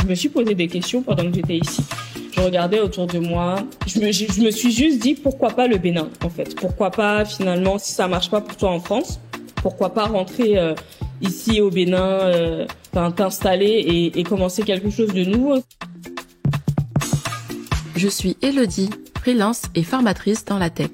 me suis posé des questions pendant que j'étais ici. Je regardais autour de moi. Je me suis juste dit, pourquoi pas le Bénin, en fait? Pourquoi pas, finalement, si ça marche pas pour toi en France, pourquoi pas rentrer ici au Bénin, t'installer et commencer quelque chose de nouveau? Je suis Elodie, freelance et formatrice dans la tech.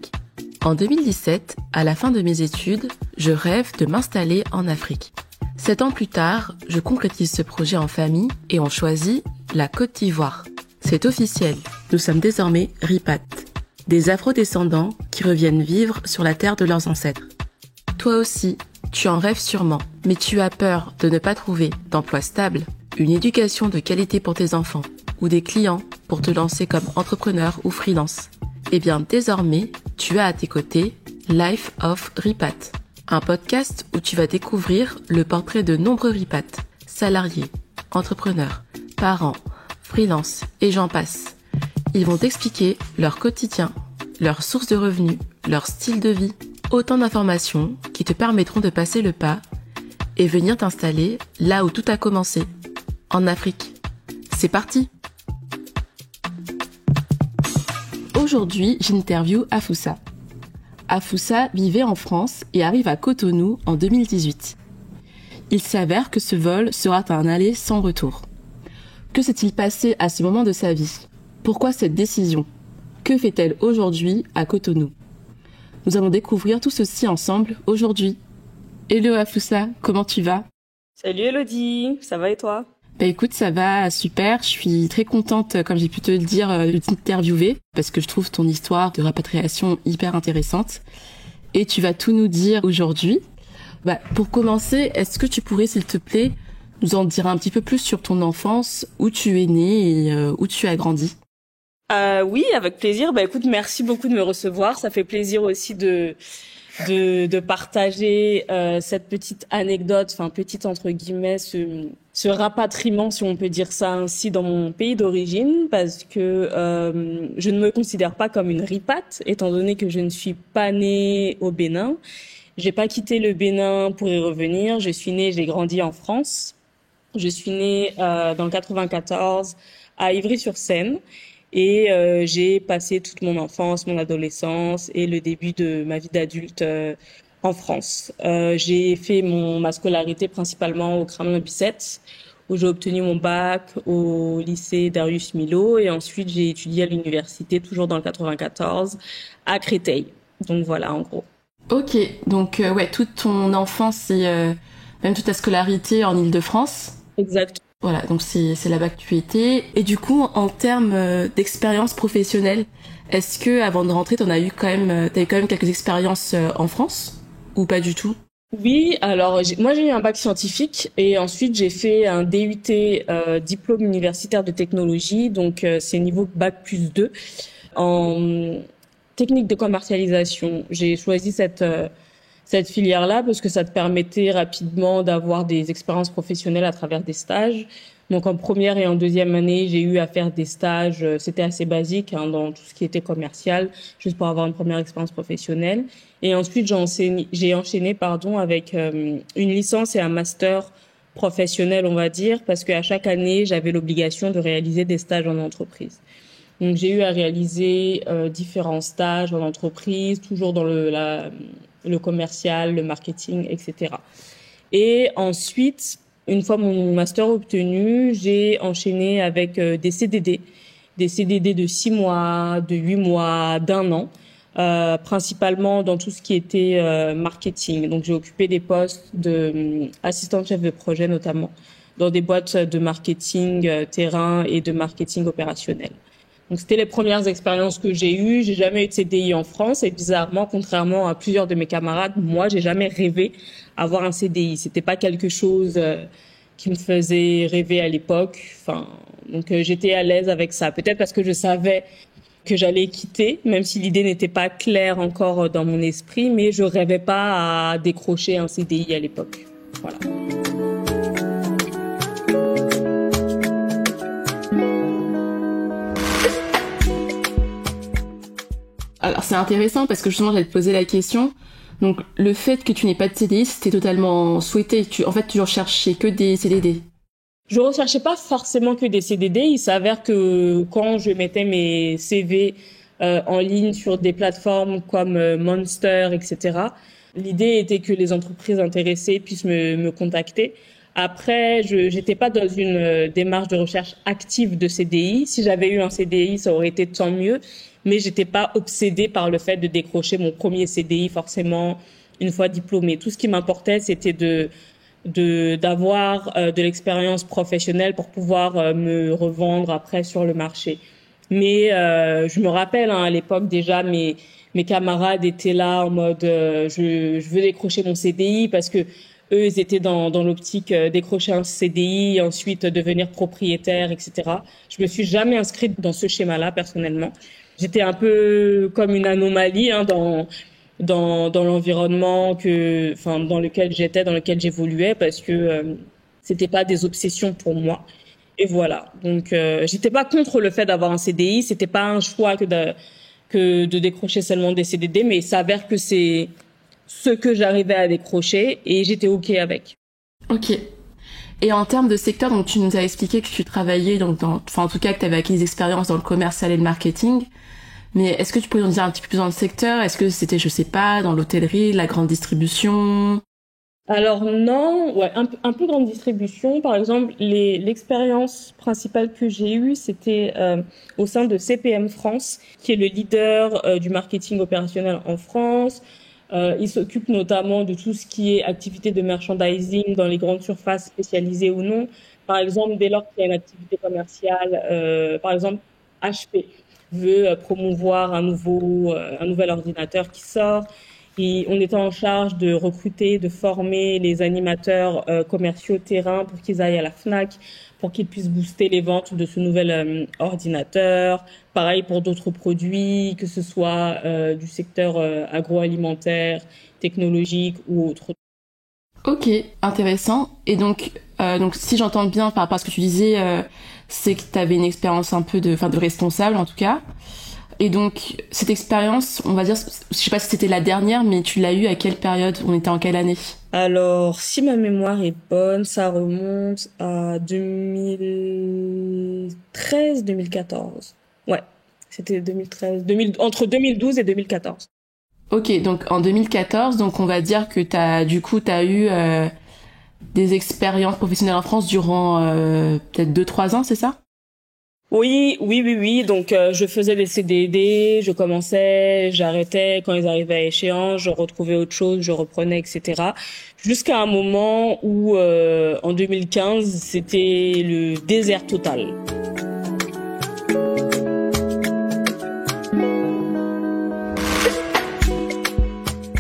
En 2017, à la fin de mes études, je rêve de m'installer en Afrique. 7 ans plus tard, je concrétise ce projet en famille et on choisit la Côte d'Ivoire. C'est officiel, nous sommes désormais RIPAT, des afro-descendants qui reviennent vivre sur la terre de leurs ancêtres. Toi aussi, tu en rêves sûrement, mais tu as peur de ne pas trouver d'emploi stable, une éducation de qualité pour tes enfants ou des clients pour te lancer comme entrepreneur ou freelance. Eh bien, désormais, tu as à tes côtés Life of RIPAT, un podcast où tu vas découvrir le portrait de nombreux RIPAT, salariés, entrepreneurs, parents, freelance et j'en passe. Ils vont t'expliquer leur quotidien, leurs sources de revenus, leur style de vie, autant d'informations qui te permettront de passer le pas et venir t'installer là où tout a commencé, en Afrique. C'est parti! Aujourd'hui, j'interviewe Afoussa. Afoussa vivait en France et arrive à Cotonou en 2018. Il s'avère que ce vol sera un aller sans retour. Que s'est-il passé à ce moment de sa vie? Pourquoi cette décision? Que fait-elle aujourd'hui à Cotonou? Nous allons découvrir tout ceci ensemble aujourd'hui. Hello Afoussa, comment tu vas? Salut Elodie, ça va et toi? Écoute, ça va super. Je suis très contente, comme j'ai pu te le dire, de t'interviewer parce que je trouve ton histoire de rapatriation hyper intéressante. Et tu vas tout nous dire aujourd'hui. Pour commencer, est-ce que tu pourrais, s'il te plaît, nous en dire un petit peu plus sur ton enfance, où tu es née et où tu as grandi? Oui, avec plaisir. Écoute, merci beaucoup de me recevoir. Ça fait plaisir aussi de partager cette petite anecdote, enfin petite entre guillemets, ce rapatriement, si on peut dire ça ainsi, dans mon pays d'origine, parce que je ne me considère pas comme une ripat, étant donné que je ne suis pas née au Bénin. J'ai pas quitté le Bénin pour y revenir. Je suis née, j'ai grandi en France. Je suis née dans le 94 à Ivry-sur-Seine. Et j'ai passé toute mon enfance, mon adolescence et le début de ma vie d'adulte en France. J'ai fait ma scolarité principalement au Kremlin-Bicêtre, où j'ai obtenu mon bac au lycée Darius Milhaud, et ensuite j'ai étudié à l'université, toujours dans le 94, à Créteil. Donc voilà, en gros. Ok, donc toute ton enfance et même toute ta scolarité en Île-de-France. Exact. Voilà, donc c'est là-bas que tu étais. Et du coup, en termes d'expérience professionnelle, est-ce que avant de rentrer, t'avais quand même quelques expériences en France ou pas du tout? Oui, alors moi j'ai eu un bac scientifique et ensuite j'ai fait un DUT diplôme universitaire de technologie, donc c'est niveau bac plus 2 en technique de commercialisation. J'ai choisi cette filière-là parce que ça te permettait rapidement d'avoir des expériences professionnelles à travers des stages. Donc en première et en deuxième année, j'ai eu à faire des stages, c'était assez basique dans tout ce qui était commercial, juste pour avoir une première expérience professionnelle. Et ensuite, j'ai enchaîné avec une licence et un master professionnel, on va dire, parce qu'à chaque année, j'avais l'obligation de réaliser des stages en entreprise. Donc j'ai eu à réaliser différents stages en entreprise, toujours dans le commercial, le marketing, etc. Et ensuite, une fois mon master obtenu, j'ai enchaîné avec des CDD de 6 mois, de 8 mois, d'1 an, principalement dans tout ce qui était marketing. Donc j'ai occupé des postes de assistante chef de projet notamment, dans des boîtes de marketing terrain et de marketing opérationnel. Donc c'était les premières expériences que j'ai eues. J'ai jamais eu de CDI en France et bizarrement, contrairement à plusieurs de mes camarades, moi j'ai jamais rêvé avoir un CDI. C'était pas quelque chose qui me faisait rêver à l'époque. Donc j'étais à l'aise avec ça. Peut-être parce que je savais que j'allais quitter, même si l'idée n'était pas claire encore dans mon esprit, mais je rêvais pas à décrocher un CDI à l'époque. Voilà. Alors c'est intéressant parce que justement j'allais te poser la question. Donc le fait que tu n'aies pas de CDI, c'était totalement souhaité. Tu recherchais que des CDD. Je recherchais pas forcément que des CDD. Il s'avère que quand je mettais mes CV en ligne sur des plateformes comme Monster, etc., l'idée était que les entreprises intéressées puissent me contacter. Après, je j'étais pas dans une démarche de recherche active de CDI. Si j'avais eu un CDI, ça aurait été tant mieux. Mais j'étais pas obsédée par le fait de décrocher mon premier CDI forcément une fois diplômée. Tout ce qui m'importait, c'était d'avoir de l'expérience professionnelle pour pouvoir me revendre après sur le marché. Mais je me rappelle à l'époque déjà mes camarades étaient là en mode je veux décrocher mon CDI parce que eux ils étaient dans l'optique décrocher un CDI, ensuite devenir propriétaire, etc. Je me suis jamais inscrite dans ce schéma-là personnellement. J'étais un peu comme une anomalie dans l'environnement dans lequel j'étais, dans lequel j'évoluais, parce que c'était pas des obsessions pour moi. Et voilà. Donc j'étais pas contre le fait d'avoir un CDI, c'était pas un choix que de décrocher seulement des CDD, mais il s'avère que c'est ce que j'arrivais à décrocher et j'étais OK avec. Ok. Et en termes de secteur, donc tu nous as expliqué que tu travaillais en tout cas que tu avais acquis des expériences dans le commercial et le marketing. Mais est-ce que tu pourrais nous dire un petit peu plus dans le secteur? Est-ce que c'était, je sais pas, dans l'hôtellerie, la grande distribution? Alors non, ouais, un peu grande distribution. Par exemple, l'expérience principale que j'ai eue, c'était au sein de CPM France, qui est le leader du marketing opérationnel en France. Il s'occupe notamment de tout ce qui est activité de merchandising dans les grandes surfaces spécialisées ou non. Par exemple, dès lors qu'il y a une activité commerciale, par exemple HP veut promouvoir un nouvel ordinateur qui sort. Et on était en charge de recruter, de former les animateurs commerciaux terrain pour qu'ils aillent à la Fnac, pour qu'ils puissent booster les ventes de ce nouvel ordinateur. Pareil pour d'autres produits, que ce soit du secteur agroalimentaire, technologique ou autre. Ok, intéressant. Et donc si j'entends bien par rapport à ce que tu disais, c'est que tu avais une expérience un peu de responsable en tout cas. Et donc cette expérience, on va dire, je sais pas si c'était la dernière, mais tu l'as eue à quelle période? On était en quelle année? Alors, si ma mémoire est bonne, ça remonte à 2013-2014. Ouais, c'était 2013, entre 2012 et 2014. Ok, donc en 2014, donc on va dire que t'as eu des expériences professionnelles en France durant peut-être 2-3 ans, c'est ça? Oui. Donc, je faisais des CDD, je commençais, j'arrêtais. Quand ils arrivaient à échéance, je retrouvais autre chose, je reprenais, etc. Jusqu'à un moment où, en 2015, c'était le désert total.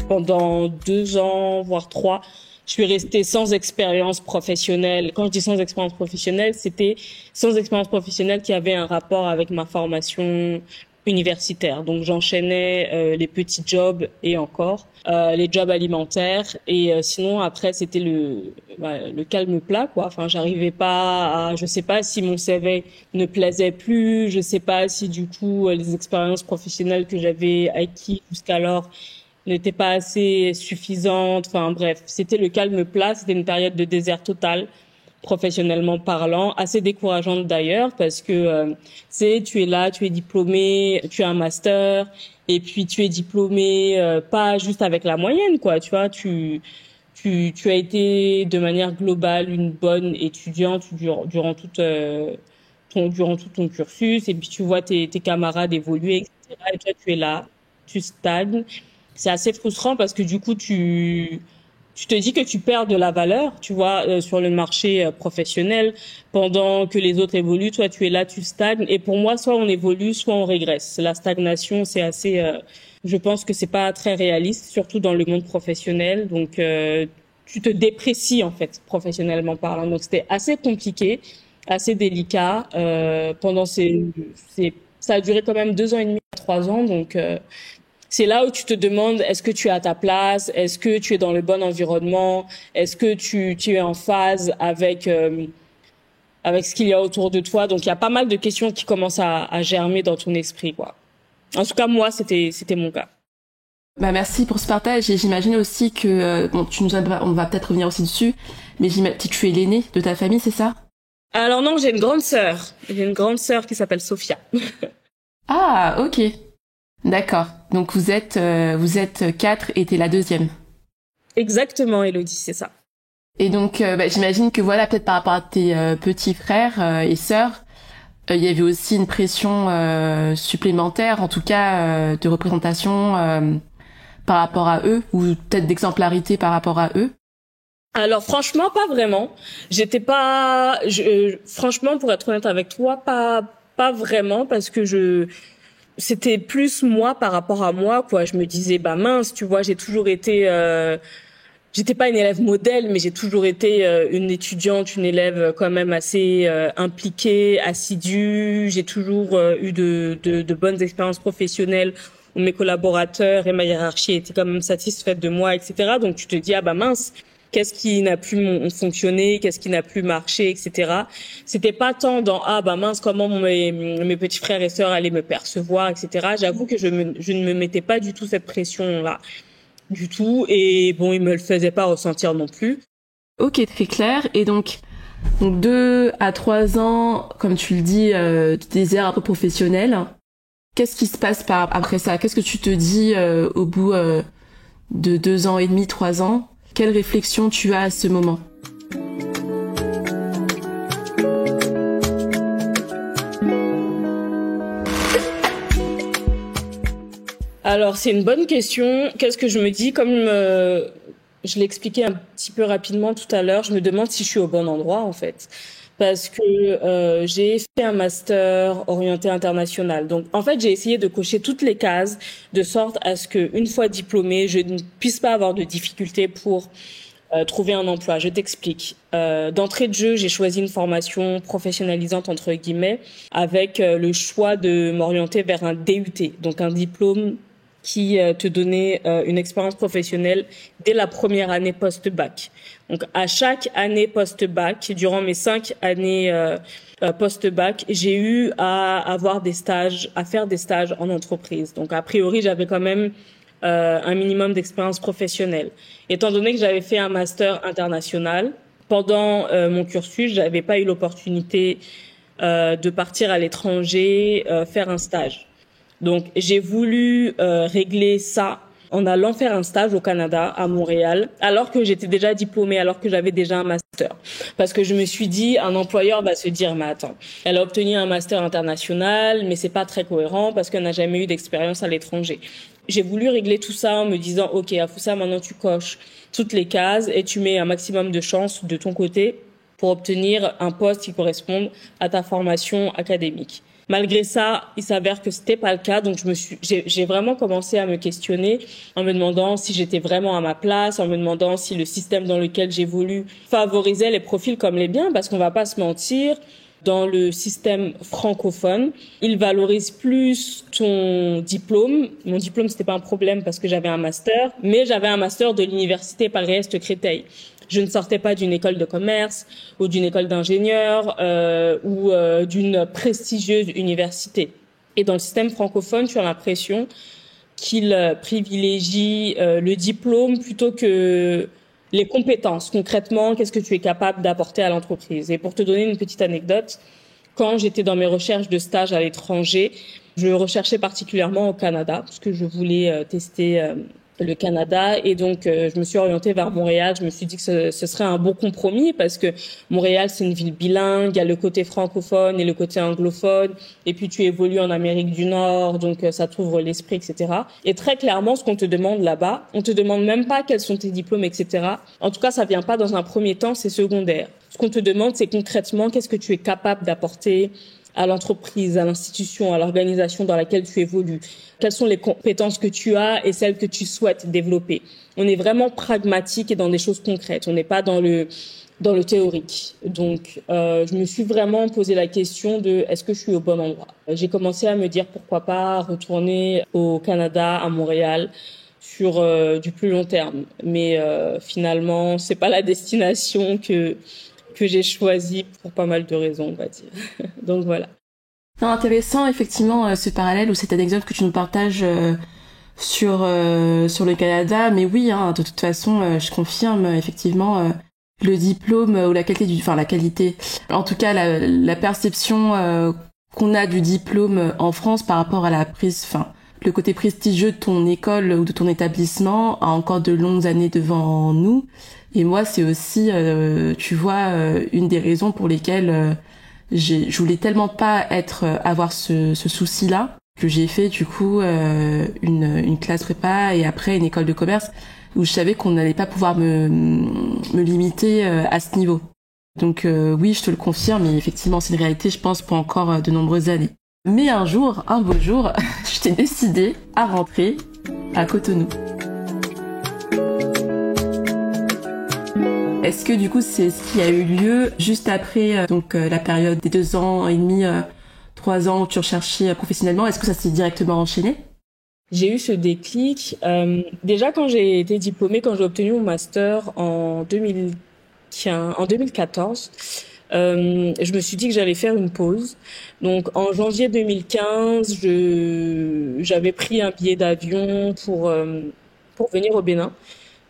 Pendant 2 ans, voire 3, je suis restée sans expérience professionnelle. Quand je dis sans expérience professionnelle, c'était sans expérience professionnelle qui avait un rapport avec ma formation universitaire. Donc j'enchaînais les petits jobs et encore les jobs alimentaires et sinon après c'était le calme plat quoi. Enfin j'arrivais pas à, je sais pas si mon CV ne plaisait plus, je sais pas si du coup les expériences professionnelles que j'avais acquises jusqu'alors n'était pas assez suffisante. Enfin bref, c'était le calme plat, c'était une période de désert total, professionnellement parlant, assez décourageante d'ailleurs parce que tu es là, tu es diplômé, tu as un master et puis tu es diplômé pas juste avec la moyenne quoi, tu vois, tu as été de manière globale une bonne étudiante durant tout ton cursus et puis tu vois tes camarades évoluer etc. Et toi tu es là, tu stagnes. C'est assez frustrant parce que du coup tu te dis que tu perds de la valeur, tu vois, sur le marché professionnel pendant que les autres évoluent. Toi, tu es là, tu stagnes. Et pour moi, soit on évolue, soit on régresse. La stagnation, c'est assez. Je pense que c'est pas très réaliste, surtout dans le monde professionnel. Donc, tu te déprécies en fait, professionnellement parlant. Donc, c'était assez compliqué, assez délicat. Ça a duré quand même 2 ans et demi, 3 ans. Donc c'est là où tu te demandes est-ce que tu es à ta place, est-ce que tu es dans le bon environnement, est-ce que tu es en phase avec ce qu'il y a autour de toi. Donc il y a pas mal de questions qui commencent à germer dans ton esprit quoi. En tout cas moi c'était mon cas. Bah merci pour ce partage et j'imagine aussi que on va peut-être revenir aussi dessus, mais tu es l'aîné de ta famille, c'est ça? Alors non, j'ai une grande sœur. J'ai une grande sœur qui s'appelle Sophia. Ah, ok. D'accord. Donc vous êtes 4 et t'es la deuxième. Exactement, Élodie, c'est ça. Et donc j'imagine que voilà, peut-être par rapport à tes petits frères et sœurs, il y avait aussi une pression supplémentaire, en tout cas de représentation par rapport à eux, ou peut-être d'exemplarité par rapport à eux. Alors franchement, pas vraiment. Franchement, pour être honnête avec toi, pas vraiment, parce que c'était plus moi par rapport à moi, quoi. Je me disais, bah mince, tu vois, j'ai toujours été, j'étais pas une élève modèle, mais j'ai toujours été une étudiante, une élève quand même assez impliquée, assidue. J'ai toujours eu de bonnes expériences professionnelles où mes collaborateurs et ma hiérarchie étaient quand même satisfaits de moi, etc. Donc tu te dis, ah bah mince, qu'est-ce qui n'a plus fonctionné, qu'est-ce qui n'a plus marché, etc. C'était pas tant dans, ah bah mince, comment mes petits frères et sœurs allaient me percevoir, etc. J'avoue que je ne me mettais pas du tout cette pression-là, du tout. Et bon, ils me le faisaient pas ressentir non plus. Ok, très clair. Et donc 2 à 3 ans, comme tu le dis, tu désires un peu professionnel. Qu'est-ce qui se passe après ça? Qu'est-ce que tu te dis au bout de 2 ans et demi, 3 ans? Quelle réflexion tu as à ce moment? Alors, c'est une bonne question. Qu'est-ce que je me dis? Comme je l'ai expliqué un petit peu rapidement tout à l'heure, je me demande si je suis au bon endroit, en fait. Parce que j'ai fait un master orienté international. Donc, en fait, j'ai essayé de cocher toutes les cases de sorte à ce que, une fois diplômée, je ne puisse pas avoir de difficultés pour trouver un emploi. Je t'explique. D'entrée de jeu, j'ai choisi une formation professionnalisante entre guillemets, avec le choix de m'orienter vers un DUT, donc un diplôme qui te donnait une expérience professionnelle dès la première année post-bac. Donc à chaque année post-bac, durant mes 5 années post-bac, j'ai eu à faire des stages en entreprise. Donc a priori, j'avais quand même un minimum d'expérience professionnelle. Étant donné que j'avais fait un master international, pendant mon cursus, j'avais pas eu l'opportunité de partir à l'étranger faire un stage. Donc j'ai voulu régler ça en allant faire un stage au Canada, à Montréal, alors que j'étais déjà diplômée, alors que j'avais déjà un master. Parce que je me suis dit, un employeur va se dire, mais attends, elle a obtenu un master international, mais c'est pas très cohérent parce qu'elle n'a jamais eu d'expérience à l'étranger. J'ai voulu régler tout ça en me disant, ok, Afoussa, maintenant tu coches toutes les cases et tu mets un maximum de chances de ton côté pour obtenir un poste qui corresponde à ta formation académique. Malgré ça, il s'avère que c'était pas le cas, donc j'ai vraiment commencé à me questionner en me demandant si j'étais vraiment à ma place, en me demandant si le système dans lequel j'évolue favorisait les profils comme les biens, parce qu'on va pas se mentir, dans le système francophone, il valorise plus ton diplôme. Mon diplôme, c'était pas un problème parce que j'avais un master, mais j'avais un master de l'université Paris-Est Créteil. Je ne sortais pas d'une école de commerce ou d'une école d'ingénieur ou d'une prestigieuse université. Et dans le système francophone, tu as l'impression qu'il privilégie le diplôme plutôt que les compétences. Concrètement, qu'est-ce que tu es capable d'apporter à l'entreprise? Et pour te donner une petite anecdote, quand j'étais dans mes recherches de stage à l'étranger, je recherchais particulièrement au Canada parce que je voulais tester le Canada, et donc je me suis orientée vers Montréal. Je me suis dit que ce serait un bon compromis parce que Montréal, c'est une ville bilingue, il y a le côté francophone et le côté anglophone, et puis tu évolues en Amérique du Nord, donc ça t'ouvre l'esprit, etc. Et très clairement, ce qu'on te demande là-bas, on te demande même pas quels sont tes diplômes, etc. En tout cas, ça vient pas dans un premier temps, c'est secondaire. Ce qu'on te demande, c'est concrètement qu'est-ce que tu es capable d'apporter à l'entreprise, à l'institution, à l'organisation dans laquelle tu évolues. Quelles sont les compétences que tu as et celles que tu souhaites développer. On est vraiment pragmatique et dans des choses concrètes. On n'est pas dans le théorique. Donc, je me suis vraiment posé la question de est-ce que je suis au bon endroit. J'ai commencé à me dire pourquoi pas retourner au Canada, à Montréal, sur du plus long terme. Mais finalement, c'est pas la destination que j'ai choisi pour pas mal de raisons, on va dire. Donc voilà. Non, intéressant effectivement ce parallèle ou cette anecdote que tu nous partages sur le Canada, mais oui, hein, de toute façon, je confirme effectivement le diplôme ou la qualité la qualité, en tout cas la perception qu'on a du diplôme en France par rapport à le côté prestigieux de ton école ou de ton établissement a encore de longues années devant nous. Et moi, c'est aussi, tu vois, une des raisons pour lesquelles je voulais tellement pas avoir ce souci-là, que j'ai fait du coup une classe prépa et après une école de commerce où je savais qu'on n'allait pas pouvoir me limiter à ce niveau. Donc oui, je te le confirme, mais effectivement, c'est une réalité, je pense, pour encore de nombreuses années. Mais un beau jour, je t'ai décidé à rentrer à Cotonou. Est-ce que du coup, c'est ce qui a eu lieu juste après la période des 2 ans et demi, 3 ans où tu recherchais professionnellement? Est-ce que ça s'est directement enchaîné? J'ai eu ce déclic. Déjà, quand j'ai été diplômée, quand j'ai obtenu mon master en 2014, je me suis dit que j'allais faire une pause. Donc, en janvier 2015, j'avais pris un billet d'avion pour venir au Bénin.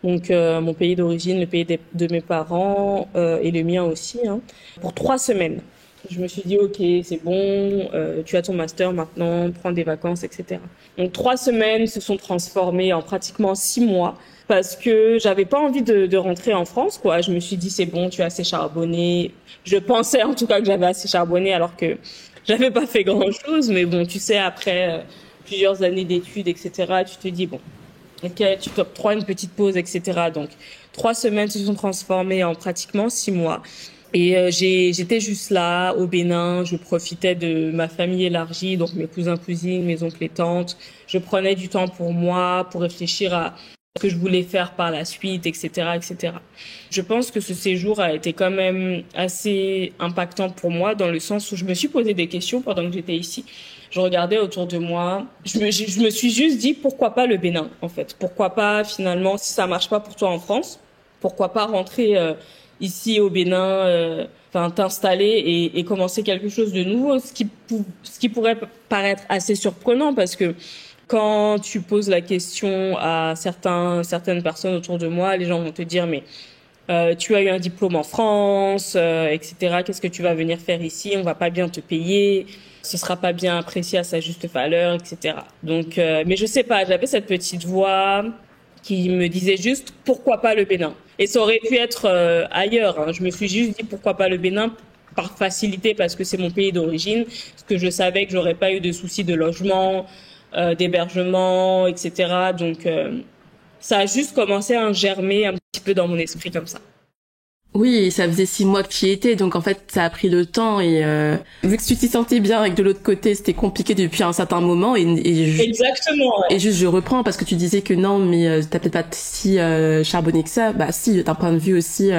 Donc, mon pays d'origine, le pays de mes parents et le mien aussi, hein, pour 3 semaines. Je me suis dit, OK, c'est bon, tu as ton master maintenant, prends des vacances, etc. Donc 3 semaines se sont transformées en pratiquement 6 mois parce que j'avais pas envie de rentrer en France, quoi. Je me suis dit, c'est bon, tu as assez charbonné. Je pensais en tout cas que j'avais assez charbonné alors que j'avais pas fait grand-chose. Mais bon, tu sais, après plusieurs années d'études, etc., tu te dis, bon, OK, tu t'octroies une petite pause, etc. Donc 3 semaines se sont transformées en pratiquement 6 mois. Et j'étais juste là, au Bénin, je profitais de ma famille élargie, donc mes cousins, cousines, mes oncles et tantes. Je prenais du temps pour moi, pour réfléchir à ce que je voulais faire par la suite, etc., etc. Je pense que ce séjour a été quand même assez impactant pour moi, dans le sens où je me suis posé des questions pendant que j'étais ici. Je regardais autour de moi. Je me suis juste dit, pourquoi pas le Bénin, en fait? Pourquoi pas, finalement, si ça marche pas pour toi en France, pourquoi pas rentrer ici au Bénin, t'installer et commencer quelque chose de nouveau, ce qui pourrait paraître assez surprenant parce que quand tu poses la question à certaines personnes autour de moi, les gens vont te dire mais tu as eu un diplôme en France, etc. Qu'est-ce que tu vas venir faire ici? On va pas bien te payer, ce sera pas bien apprécié à sa juste valeur, etc. Donc, mais je sais pas, j'avais cette petite voix qui me disait juste pourquoi pas le Bénin. Et ça aurait pu être ailleurs. Hein. Je me suis juste dit pourquoi pas le Bénin par facilité parce que c'est mon pays d'origine, parce que je savais que j'aurais pas eu de soucis de logement, d'hébergement, etc. Donc ça a juste commencé à germer un petit peu dans mon esprit comme ça. Oui, ça faisait 6 mois que tu y étais, donc en fait, ça a pris le temps et vu que tu t'y sentais bien avec de l'autre côté, c'était compliqué depuis un certain moment Exactement. Ouais. Et juste, je reprends parce que tu disais que non, mais t'as peut-être pas si charbonné que ça. Bah si, d'un point de vue aussi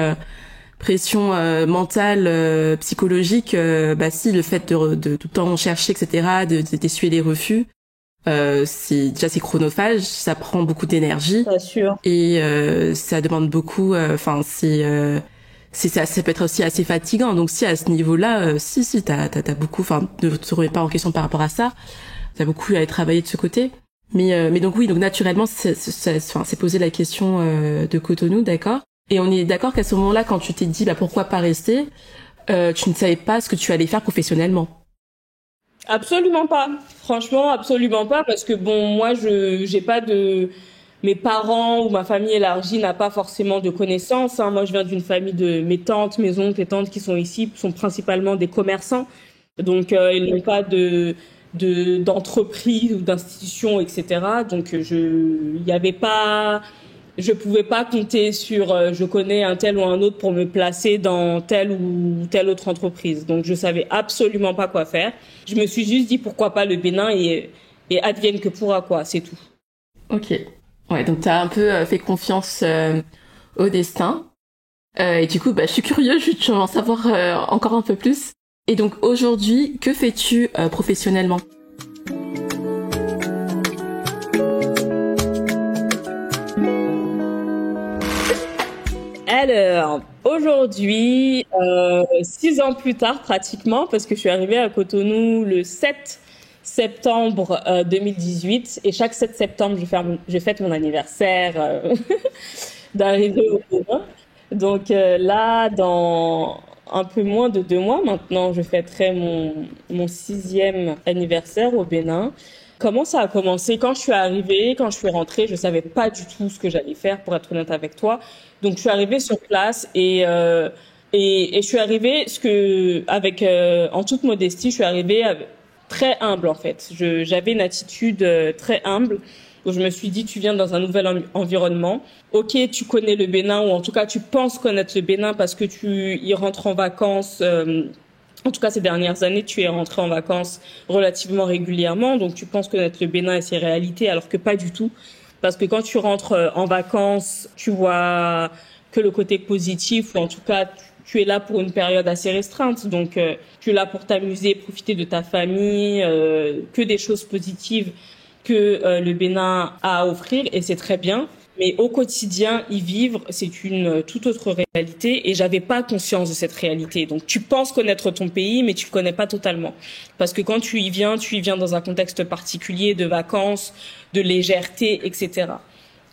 pression mentale, psychologique, bah si, le fait de tout le temps chercher, etc., d'essuyer les refus. C'est chronophage, ça prend beaucoup d'énergie. Bien sûr. Et ça demande beaucoup. Ça peut être aussi assez fatigant. Donc si à ce niveau-là, t'as beaucoup. Enfin, ne te remets pas en question par rapport à ça. T'as beaucoup à travailler de ce côté. Mais donc oui, donc naturellement, c'est posé la question de Cotonou, d'accord. Et on est d'accord qu'à ce moment-là, quand tu t'es dit, bah pourquoi pas rester, tu ne savais pas ce que tu allais faire professionnellement. Absolument pas. Franchement, absolument pas, parce que bon, moi, j'ai pas mes parents ou ma famille élargie n'a pas forcément de connaissances. Hein. Moi, je viens d'une famille de mes tantes, mes oncles et tantes qui sont ici, sont principalement des commerçants. Donc, ils n'ont pas d'entreprise ou d'institution, etc. Donc, je pouvais pas compter sur je connais un tel ou un autre pour me placer dans telle ou telle autre entreprise. Donc je savais absolument pas quoi faire. Je me suis juste dit pourquoi pas le Bénin et advienne que pourra, quoi, c'est tout. OK. Ouais, donc t'as un peu fait confiance au destin. Et du coup, bah je suis curieuse, je veux en savoir encore un peu plus. Et donc aujourd'hui, que fais-tu professionnellement? Alors, aujourd'hui, 6 ans plus tard pratiquement, parce que je suis arrivée à Cotonou le 7 septembre 2018, et chaque 7 septembre, je fête mon anniversaire d'arrivée au Bénin. Donc là, dans un peu moins de 2 mois maintenant, je fêterai mon 6e anniversaire au Bénin. Comment ça a commencé? Quand je suis arrivée, quand je suis rentrée, je savais pas du tout ce que j'allais faire, pour être honnête avec toi. Donc je suis arrivée sur place et je suis arrivée en toute modestie, je suis arrivée très humble en fait. J'avais une attitude très humble. Donc je me suis dit, tu viens dans un nouvel environnement. Ok, tu connais le Bénin, ou en tout cas tu penses connaître le Bénin parce que tu y rentres en vacances. En tout cas, ces dernières années, tu es rentré en vacances relativement régulièrement. Donc tu penses connaître le Bénin et ses réalités, alors que pas du tout. Parce que quand tu rentres en vacances, tu vois que le côté positif, ou en tout cas tu es là pour une période assez restreinte. Donc tu es là pour t'amuser, profiter de ta famille, que des choses positives que le Bénin a à offrir, et c'est très bien. Mais au quotidien, y vivre, c'est une toute autre réalité, et j'avais pas conscience de cette réalité. Donc tu penses connaître ton pays, mais tu le connais pas totalement. Parce que quand tu y viens dans un contexte particulier de vacances, de légèreté, etc.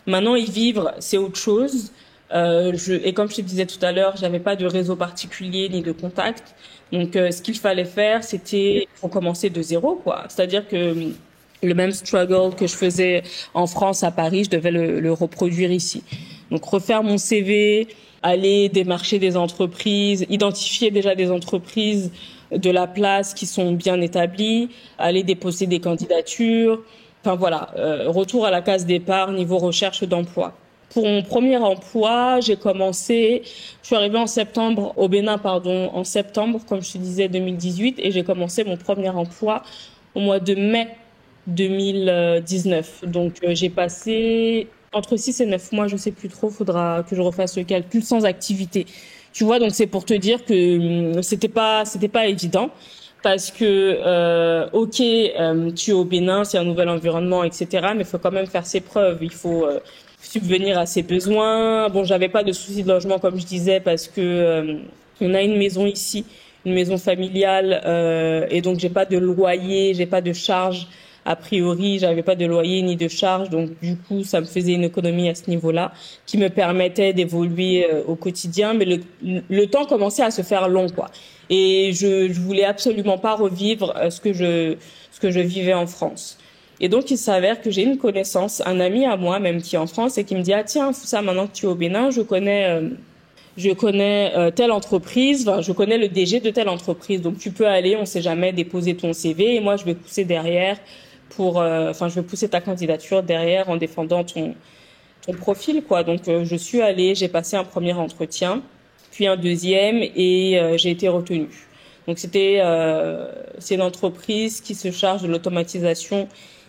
Maintenant, y vivre, c'est autre chose. Et comme je te disais tout à l'heure, j'avais pas de réseau particulier ni de contact. Donc ce qu'il fallait faire, c'était faut commencer de zéro, quoi. C'est-à-dire que le même struggle que je faisais en France, à Paris, je devais le reproduire ici. Donc refaire mon CV, aller démarcher des entreprises, identifier déjà des entreprises de la place qui sont bien établies, aller déposer des candidatures. Enfin voilà, retour à la case départ niveau recherche d'emploi. Pour mon premier emploi, je suis arrivée au Bénin, en septembre, comme je te disais, 2018, et j'ai commencé mon premier emploi au mois de mai 2019. Donc j'ai passé entre 6 et 9 mois, je sais plus trop, faudra que je refasse le calcul, sans activité. Tu vois, donc c'est pour te dire que c'était pas évident, parce que tu es au Bénin, c'est un nouvel environnement, etc. Mais il faut quand même faire ses preuves, il faut subvenir à ses besoins. Bon, j'avais pas de soucis de logement, comme je disais, parce que on a une maison ici, une maison familiale, et donc j'ai pas de loyer, j'ai pas de charges. A priori, j'avais pas de loyer ni de charge, donc du coup, ça me faisait une économie à ce niveau-là qui me permettait d'évoluer au quotidien. Mais le temps commençait à se faire long, quoi. Et je voulais absolument pas revivre ce que je vivais en France. Et donc, il s'avère que j'ai une connaissance, un ami à moi même qui est en France, et qui me dit, ah tiens, ça, maintenant que tu es au Bénin, je connais telle entreprise, enfin, je connais le DG de telle entreprise, donc tu peux aller, on sait jamais, déposer ton CV, et moi je vais pousser derrière je vais pousser ta candidature derrière en défendant ton profil, quoi. Donc je suis allée, j'ai passé un premier entretien, puis un deuxième, et j'ai été retenue. Donc c'est une entreprise qui se charge de l'automatisation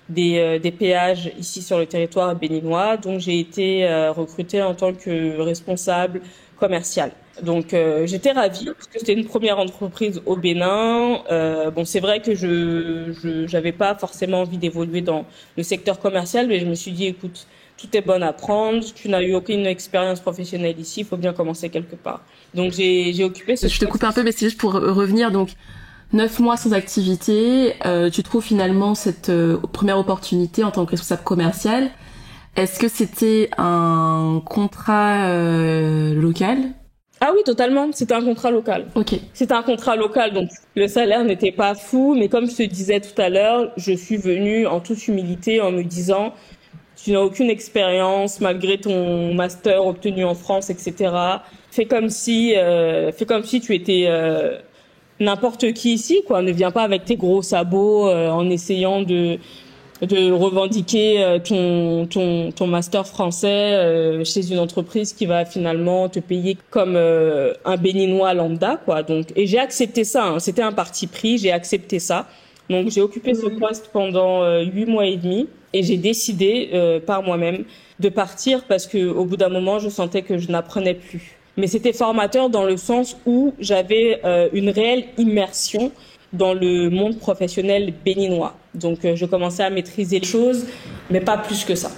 des péages ici sur le territoire béninois. Donc j'ai été recrutée en tant que responsable commercial. Donc j'étais ravie parce que c'était une première entreprise au Bénin. Bon, c'est vrai que je j'avais pas forcément envie d'évoluer dans le secteur commercial, mais je me suis dit, écoute, tout est bon à prendre. Tu n'as eu aucune expérience professionnelle ici, il faut bien commencer quelque part. Donc j'ai occupé ce. Je te coupe un peu, mais c'est juste pour revenir. Donc 9 mois sans activité, tu trouves finalement cette première opportunité en tant que responsable commercial. Est-ce que c'était un contrat local? Ah oui, totalement. C'était un contrat local. Ok. C'était un contrat local, donc le salaire n'était pas fou. Mais comme je te disais tout à l'heure, je suis venue en toute humilité en me disant, tu n'as aucune expérience malgré ton master obtenu en France, etc. Fais comme si tu étais n'importe qui ici, quoi. Ne viens pas avec tes gros sabots en essayant de revendiquer ton master français chez une entreprise qui va finalement te payer comme un béninois lambda, quoi. Donc, et j'ai accepté ça, hein. C'était un parti pris, j'ai accepté ça. Donc j'ai occupé ce poste pendant 8 mois et demi, et j'ai décidé par moi-même de partir parce que au bout d'un moment je sentais que je n'apprenais plus. Mais c'était formateur dans le sens où j'avais une réelle immersion dans le monde professionnel béninois. Donc je commençais à maîtriser les choses, mais pas plus que ça.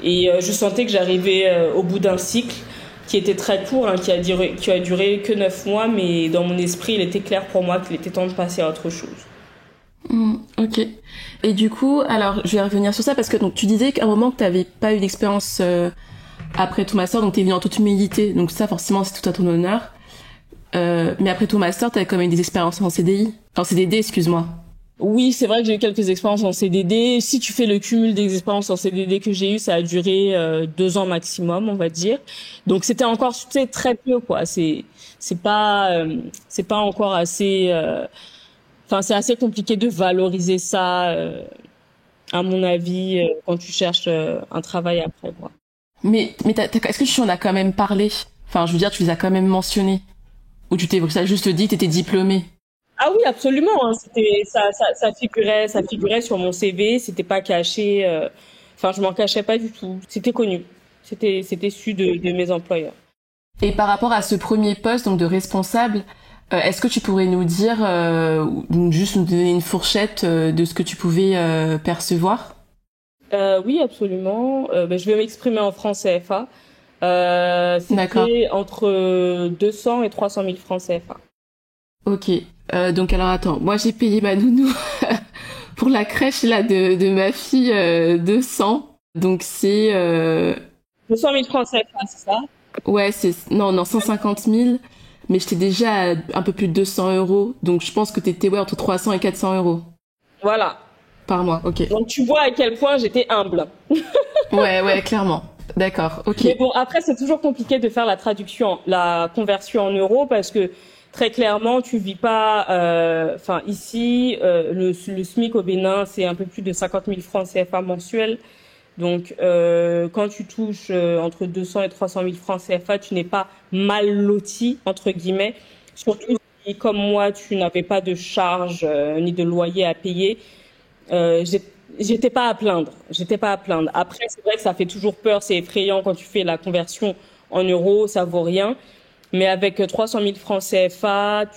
Et je sentais que j'arrivais au bout d'un cycle qui était très court, hein, qui a duré que 9 mois, mais dans mon esprit, il était clair pour moi qu'il était temps de passer à autre chose. Ok. Et du coup, alors je vais revenir sur ça parce que donc tu disais qu'à un moment que tu n'avais pas eu d'expérience après ton master, donc t'es venu en toute humilité, donc ça forcément c'est tout à ton honneur. Mais après ton master, t'as quand même eu des expériences en CDI, en CDD, excuse-moi. Oui, c'est vrai que j'ai eu quelques expériences en CDD. Si tu fais le cumul des expériences en CDD que j'ai eues, ça a duré 2 ans maximum, on va dire. Donc c'était encore très peu, quoi. C'est pas encore assez. Enfin, c'est assez compliqué de valoriser ça, à mon avis, quand tu cherches un travail après, quoi. Mais est-ce que tu en as quand même parlé? Enfin, je veux dire, tu les as quand même mentionnés. Ou tu t'es ça juste dit, t'étais diplômée. Ah oui, absolument, hein. Ça figurait sur mon CV. C'était pas caché. Enfin, je m'en cachais pas du tout. C'était connu. C'était su de mes employeurs. Et par rapport à ce premier poste, donc de responsable, est-ce que tu pourrais nous dire, ou juste nous donner une fourchette de ce que tu pouvais percevoir? Oui, absolument. Je vais m'exprimer en francs CFA. D'accord. C'était entre 200 et 300 000 francs CFA. Ok. Donc alors attends, moi j'ai payé ma nounou pour la crèche là de ma fille 200. Donc c'est 200 000 francs CFA, c'est ça? ouais c'est non 150 000. Mais j'étais déjà à un peu plus de 200 euros. Donc je pense que t'étais ouais entre 300 et 400 euros Voilà. par mois. Ok. Donc tu vois à quel point j'étais humble. Ouais clairement. D'accord. Ok. Mais bon, après, c'est toujours compliqué de faire la conversion en euros parce que très clairement, tu vis pas. Enfin, ici, le SMIC au Bénin, c'est un peu plus de 50 000 francs CFA mensuels. Donc, quand tu touches entre 200 et 300 000 francs CFA, tu n'es pas mal loti entre guillemets. Surtout si, comme moi, tu n'avais pas de charges ni de loyer à payer. Euh, j'ai- J'étais pas à plaindre. J'étais pas à plaindre. Après, c'est vrai que ça fait toujours peur, c'est effrayant quand tu fais la conversion en euros, ça vaut rien. Mais avec 300 000 francs CFA,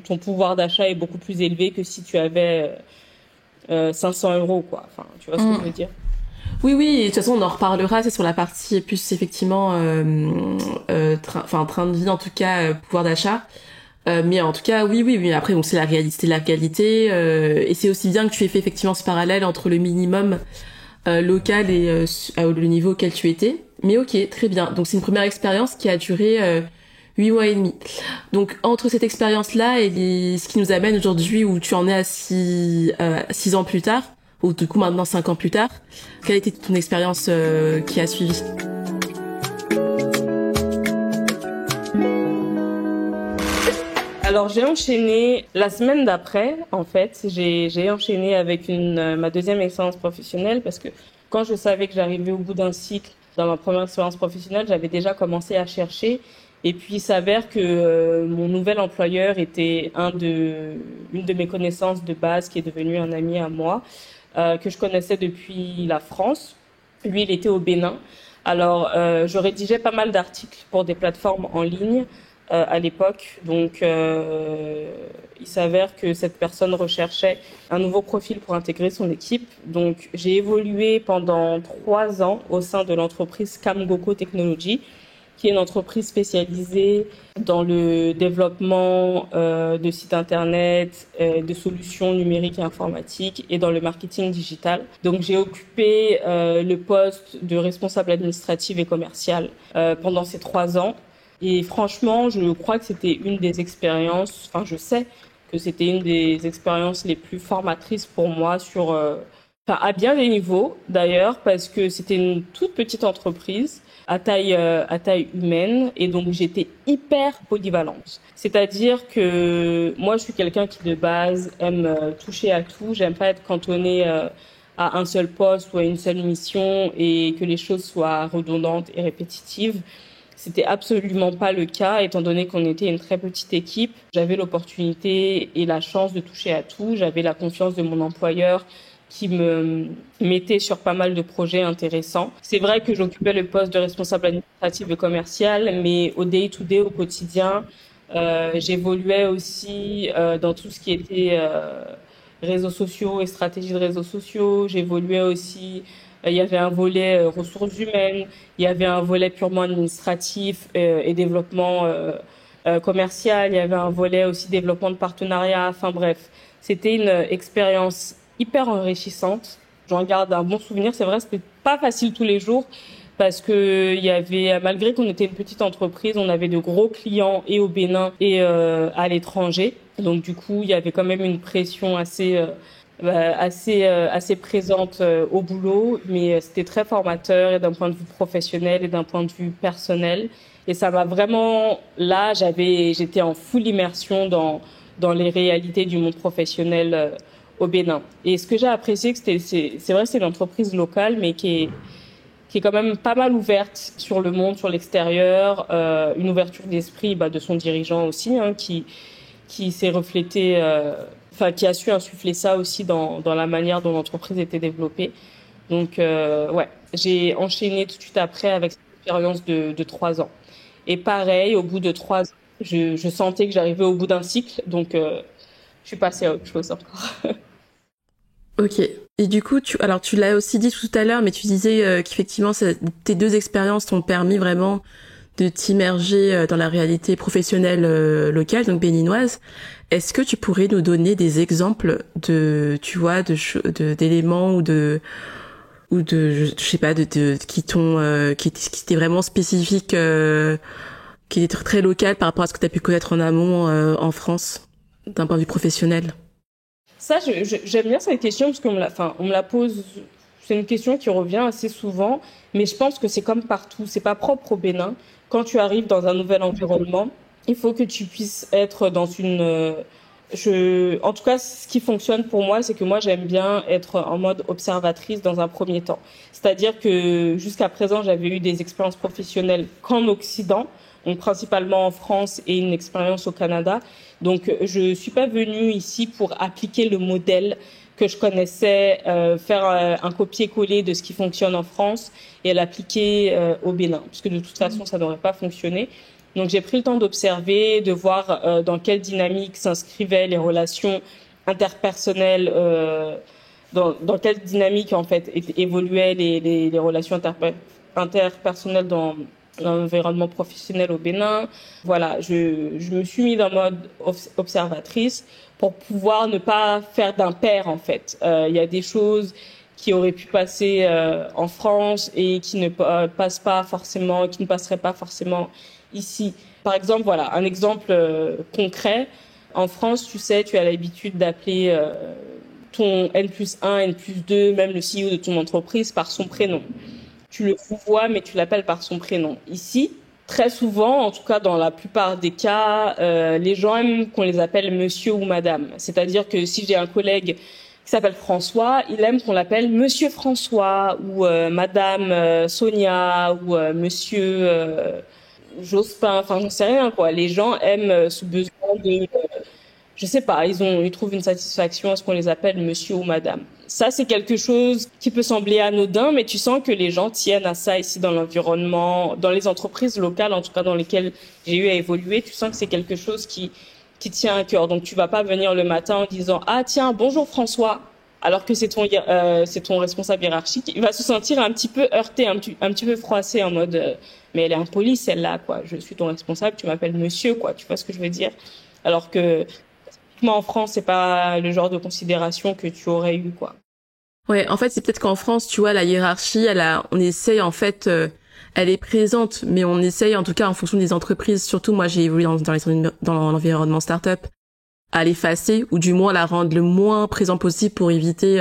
ton pouvoir d'achat est beaucoup plus élevé que si tu avais 500 euros, quoi. Enfin, tu vois ce que je veux dire? Oui, et de toute façon, on en reparlera, c'est sur la partie plus effectivement, train de vie, en tout cas, pouvoir d'achat. Mais en tout cas, oui. Après, bon, c'est la réalité, et c'est aussi bien que tu aies fait effectivement ce parallèle entre le minimum local et le niveau auquel tu étais. Mais ok, très bien. Donc c'est une première expérience qui a duré 8 mois et demi. Donc entre cette expérience-là et ce qui nous amène aujourd'hui où tu en es à 6 ans plus tard, ou du coup maintenant 5 ans plus tard, quelle était ton expérience qui a suivi? Alors, j'ai enchaîné la semaine d'après, en fait. J'ai enchaîné avec ma deuxième expérience professionnelle parce que quand je savais que j'arrivais au bout d'un cycle dans ma première expérience professionnelle, j'avais déjà commencé à chercher. Et puis, il s'avère que mon nouvel employeur était une de mes connaissances de base qui est devenu un ami à moi, que je connaissais depuis la France. Lui, il était au Bénin. Alors, je rédigeais pas mal d'articles pour des plateformes en ligne à l'époque. Donc, il s'avère que cette personne recherchait un nouveau profil pour intégrer son équipe. Donc, j'ai évolué pendant 3 ans au sein de l'entreprise Camgoko Technology, qui est une entreprise spécialisée dans le développement de sites internet, de solutions numériques et informatiques et dans le marketing digital. Donc j'ai occupé le poste de responsable administrative et commercial pendant ces 3 ans. Et franchement, je crois que c'était une des expériences, enfin je sais que c'était une des expériences les plus formatrices pour moi enfin, à bien des niveaux d'ailleurs, parce que c'était une toute petite entreprise à taille humaine et donc j'étais hyper polyvalente. C'est-à-dire que moi je suis quelqu'un qui de base aime toucher à tout, j'aime pas être cantonnée à un seul poste ou à une seule mission et que les choses soient redondantes et répétitives. C'était absolument pas le cas, étant donné qu'on était une très petite équipe. J'avais l'opportunité et la chance de toucher à tout. J'avais la confiance de mon employeur qui me mettait sur pas mal de projets intéressants. C'est vrai que j'occupais le poste de responsable administratif et commercial, mais au day-to-day, au quotidien, j'évoluais aussi dans tout ce qui était réseaux sociaux et stratégie de réseaux sociaux. J'évoluais aussi, il y avait un volet ressources humaines, il y avait un volet purement administratif et développement commercial, il y avait un volet aussi développement de partenariat, enfin bref. C'était une expérience hyper enrichissante. J'en garde un bon souvenir. C'est vrai, c'était pas facile tous les jours, parce que il y avait, malgré qu'on était une petite entreprise, on avait de gros clients et au Bénin et à l'étranger. Donc du coup, il y avait quand même une pression assez présente au boulot, mais c'était très formateur et d'un point de vue professionnel et d'un point de vue personnel. Et ça m'a vraiment, là, j'étais en full immersion dans les réalités du monde professionnel au Bénin. Et ce que j'ai apprécié, c'est vrai, c'est une entreprise locale, mais qui est quand même pas mal ouverte sur le monde, sur l'extérieur, une ouverture d'esprit de son dirigeant aussi, hein, qui s'est reflété, qui a su insuffler ça aussi dans la manière dont l'entreprise était développée. Donc, ouais, j'ai enchaîné tout de suite après avec cette expérience de 3 ans. Et pareil, au bout de 3 ans, je sentais que j'arrivais au bout d'un cycle, donc je suis passée à autre chose encore. Ok. Et du coup, tu l'as aussi dit tout à l'heure, mais tu disais qu'effectivement, tes 2 expériences t'ont permis vraiment de t'immerger dans la réalité professionnelle locale, donc béninoise. Est-ce que tu pourrais nous donner des exemples d'éléments je sais pas, qui étaient vraiment spécifiques, qui étaient très local par rapport à ce que tu as pu connaître en amont en France, d'un point de vue professionnel? Ça, j'aime bien cette question parce on me la pose. C'est une question qui revient assez souvent, mais je pense que c'est comme partout. C'est pas propre au Bénin. Quand tu arrives dans un nouvel environnement, il faut que tu puisses être dans en tout cas, ce qui fonctionne pour moi, c'est que moi, j'aime bien être en mode observatrice dans un premier temps. C'est-à-dire que jusqu'à présent, j'avais eu des expériences professionnelles qu'en Occident, donc principalement en France et une expérience au Canada. Donc, je suis pas venue ici pour appliquer le modèle que je connaissais, faire un copier-coller de ce qui fonctionne en France et l'appliquer au Bénin, puisque de toute façon, ça n'aurait pas fonctionné. Donc, j'ai pris le temps d'observer, de voir dans quelle dynamique s'inscrivaient les relations interpersonnelles, dans quelle dynamique en fait évoluaient les relations interpersonnelles dans l'environnement professionnel au Bénin. Voilà, je me suis mise en mode observatrice pour pouvoir ne pas faire d'impair en fait. Il y a des choses qui auraient pu passer en France et qui ne passent pas forcément, qui ne passeraient pas forcément ici. Par exemple, voilà, un exemple concret. En France, tu sais, tu as l'habitude d'appeler ton N+1, N+2, même le CEO de ton entreprise par son prénom. Tu le vois, mais tu l'appelles par son prénom. Ici, très souvent, en tout cas dans la plupart des cas, les gens aiment qu'on les appelle monsieur ou madame. C'est-à-dire que si j'ai un collègue qui s'appelle François, il aime qu'on l'appelle monsieur François ou madame Sonia ou monsieur Jospin. Enfin, j'en sais rien, quoi. Les gens aiment ce besoin de... je sais pas, ils trouvent une satisfaction à ce qu'on les appelle monsieur ou madame. Ça, c'est quelque chose qui peut sembler anodin, mais tu sens que les gens tiennent à ça ici dans l'environnement, dans les entreprises locales, en tout cas dans lesquelles j'ai eu à évoluer. Tu sens que c'est quelque chose qui tient à cœur. Donc, tu vas pas venir le matin en disant, ah, tiens, bonjour François, alors que c'est ton responsable hiérarchique. Il va se sentir un petit peu heurté, un petit peu froissé en mode, mais elle est impolie, celle-là, quoi. Je suis ton responsable, tu m'appelles monsieur, quoi. Tu vois ce que je veux dire? Alors que, en France, c'est pas le genre de considération que tu aurais eu, quoi. Ouais, en fait, c'est peut-être qu'en France, tu vois, la hiérarchie, on essaye, en fait, elle est présente, mais on essaye, en tout cas, en fonction des entreprises, surtout, moi, j'ai évolué dans l'environnement start-up, à l'effacer, ou du moins la rendre le moins présent possible pour éviter,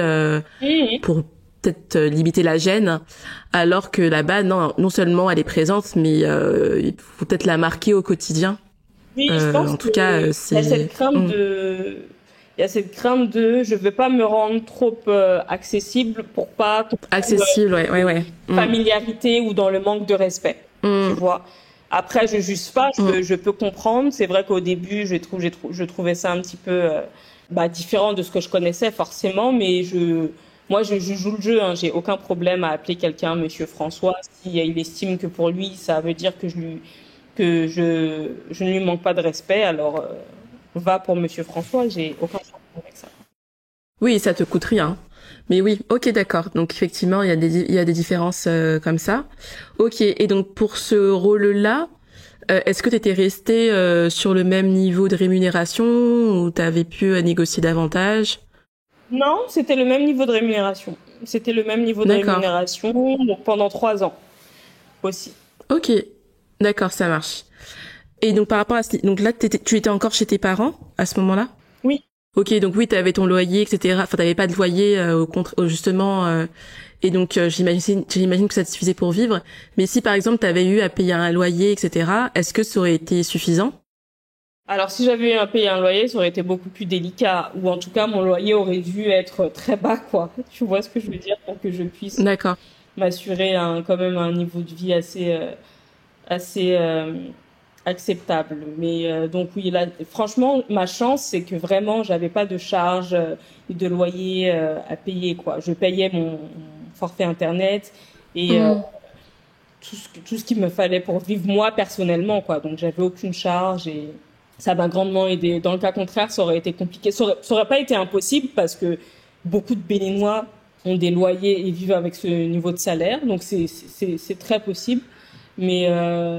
pour peut-être limiter la gêne, alors que là-bas, non seulement elle est présente, mais il faut peut-être la marquer au quotidien. Oui, je pense en tout cas, il y a cette crainte il y a cette crainte de je veux pas me rendre trop accessible pour pas accessible, ouais. Familiarité ou dans le manque de respect. Tu vois. Après, je juge pas, je peux comprendre. C'est vrai qu'au début, je trouvais ça un petit peu différent de ce que je connaissais forcément, mais moi, je joue le jeu. Hein. J'ai aucun problème à appeler quelqu'un Monsieur François si il estime que pour lui, ça veut dire que je ne lui manque pas de respect. Alors, va pour Monsieur François. J'ai aucun problème avec ça. Oui, ça te coûte rien. Mais oui, ok, d'accord. Donc effectivement, il y a des différences comme ça. Ok. Et donc pour ce rôle-là, est-ce que tu étais resté sur le même niveau de rémunération ou tu avais pu négocier davantage? Non, c'était le même niveau de rémunération. C'était le même niveau de rémunération pendant 3 ans. aussi. Ok, d'accord, ça marche. Et donc par rapport à donc là, tu étais encore chez tes parents à ce moment-là? Oui. Ok, donc oui, t'avais ton loyer, etc. Enfin, t'avais pas de loyer justement. Et donc j'imagine que ça te suffisait pour vivre. Mais si par exemple t'avais eu à payer un loyer, etc. Est-ce que ça aurait été suffisant? Alors, si j'avais eu à payer un loyer, ça aurait été beaucoup plus délicat. Ou en tout cas, mon loyer aurait dû être très bas, quoi. Tu vois ce que je veux dire, pour que je puisse D'accord. m'assurer quand même un niveau de vie assez acceptable. Mais donc oui, là, franchement, ma chance, c'est que vraiment, j'avais pas de charges de loyer à payer, quoi. Je payais mon forfait internet et tout ce qu'il me fallait pour vivre moi personnellement, quoi. Donc j'avais aucune charge et ça m'a grandement aidé. Dans le cas contraire, ça aurait été compliqué. Ça aurait pas été impossible parce que beaucoup de Béninois ont des loyers et vivent avec ce niveau de salaire, donc c'est très possible. Mais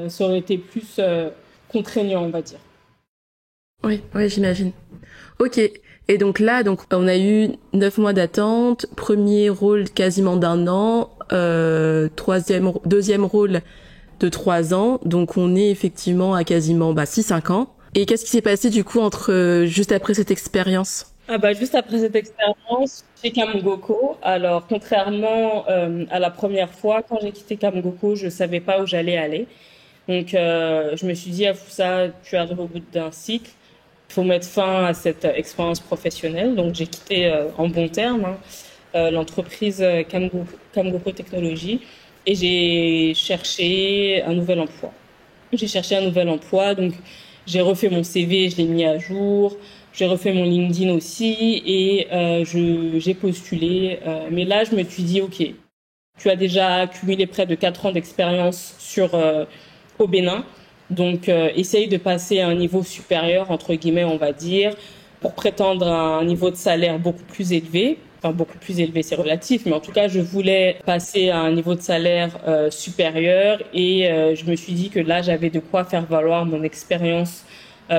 ça aurait été plus contraignant, on va dire. Oui, oui, j'imagine. Ok. Et donc là, donc on a eu 9 mois d'attente, premier rôle quasiment d'1 an, deuxième rôle de 3 ans. Donc on est effectivement à quasiment 6-5 ans. Et qu'est-ce qui s'est passé du coup juste après cette expérience? Ah bah juste après cette expérience chez Kamgoko, alors contrairement à la première fois, quand j'ai quitté Kamgoko, je savais pas où j'allais aller. Donc je me suis dit, Afoussa, tu arrives au bout d'un cycle, il faut mettre fin à cette expérience professionnelle. Donc j'ai quitté en bons termes l'entreprise Kamgoko Technologies et j'ai cherché un nouvel emploi. Donc j'ai refait mon CV, je l'ai mis à jour. J'ai refait mon LinkedIn aussi et j'ai postulé. Mais là, je me suis dit, OK, tu as déjà accumulé près de 4 ans d'expérience au Bénin. Donc, essaye de passer à un niveau supérieur, entre guillemets, on va dire, pour prétendre à un niveau de salaire beaucoup plus élevé. Enfin, beaucoup plus élevé, c'est relatif, mais en tout cas, je voulais passer à un niveau de salaire supérieur et je me suis dit que là, j'avais de quoi faire valoir mon expérience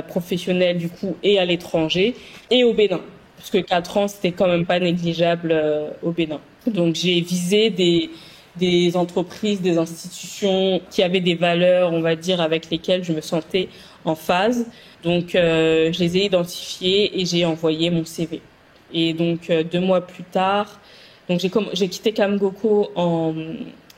professionnelle du coup et à l'étranger et au Bénin. Parce que 4 ans, c'était quand même pas négligeable au Bénin. Donc, j'ai visé des entreprises, des institutions qui avaient des valeurs, on va dire, avec lesquelles je me sentais en phase. Donc, je les ai identifiées et j'ai envoyé mon CV. Et donc, 2 mois plus tard, donc j'ai quitté Kamgoko en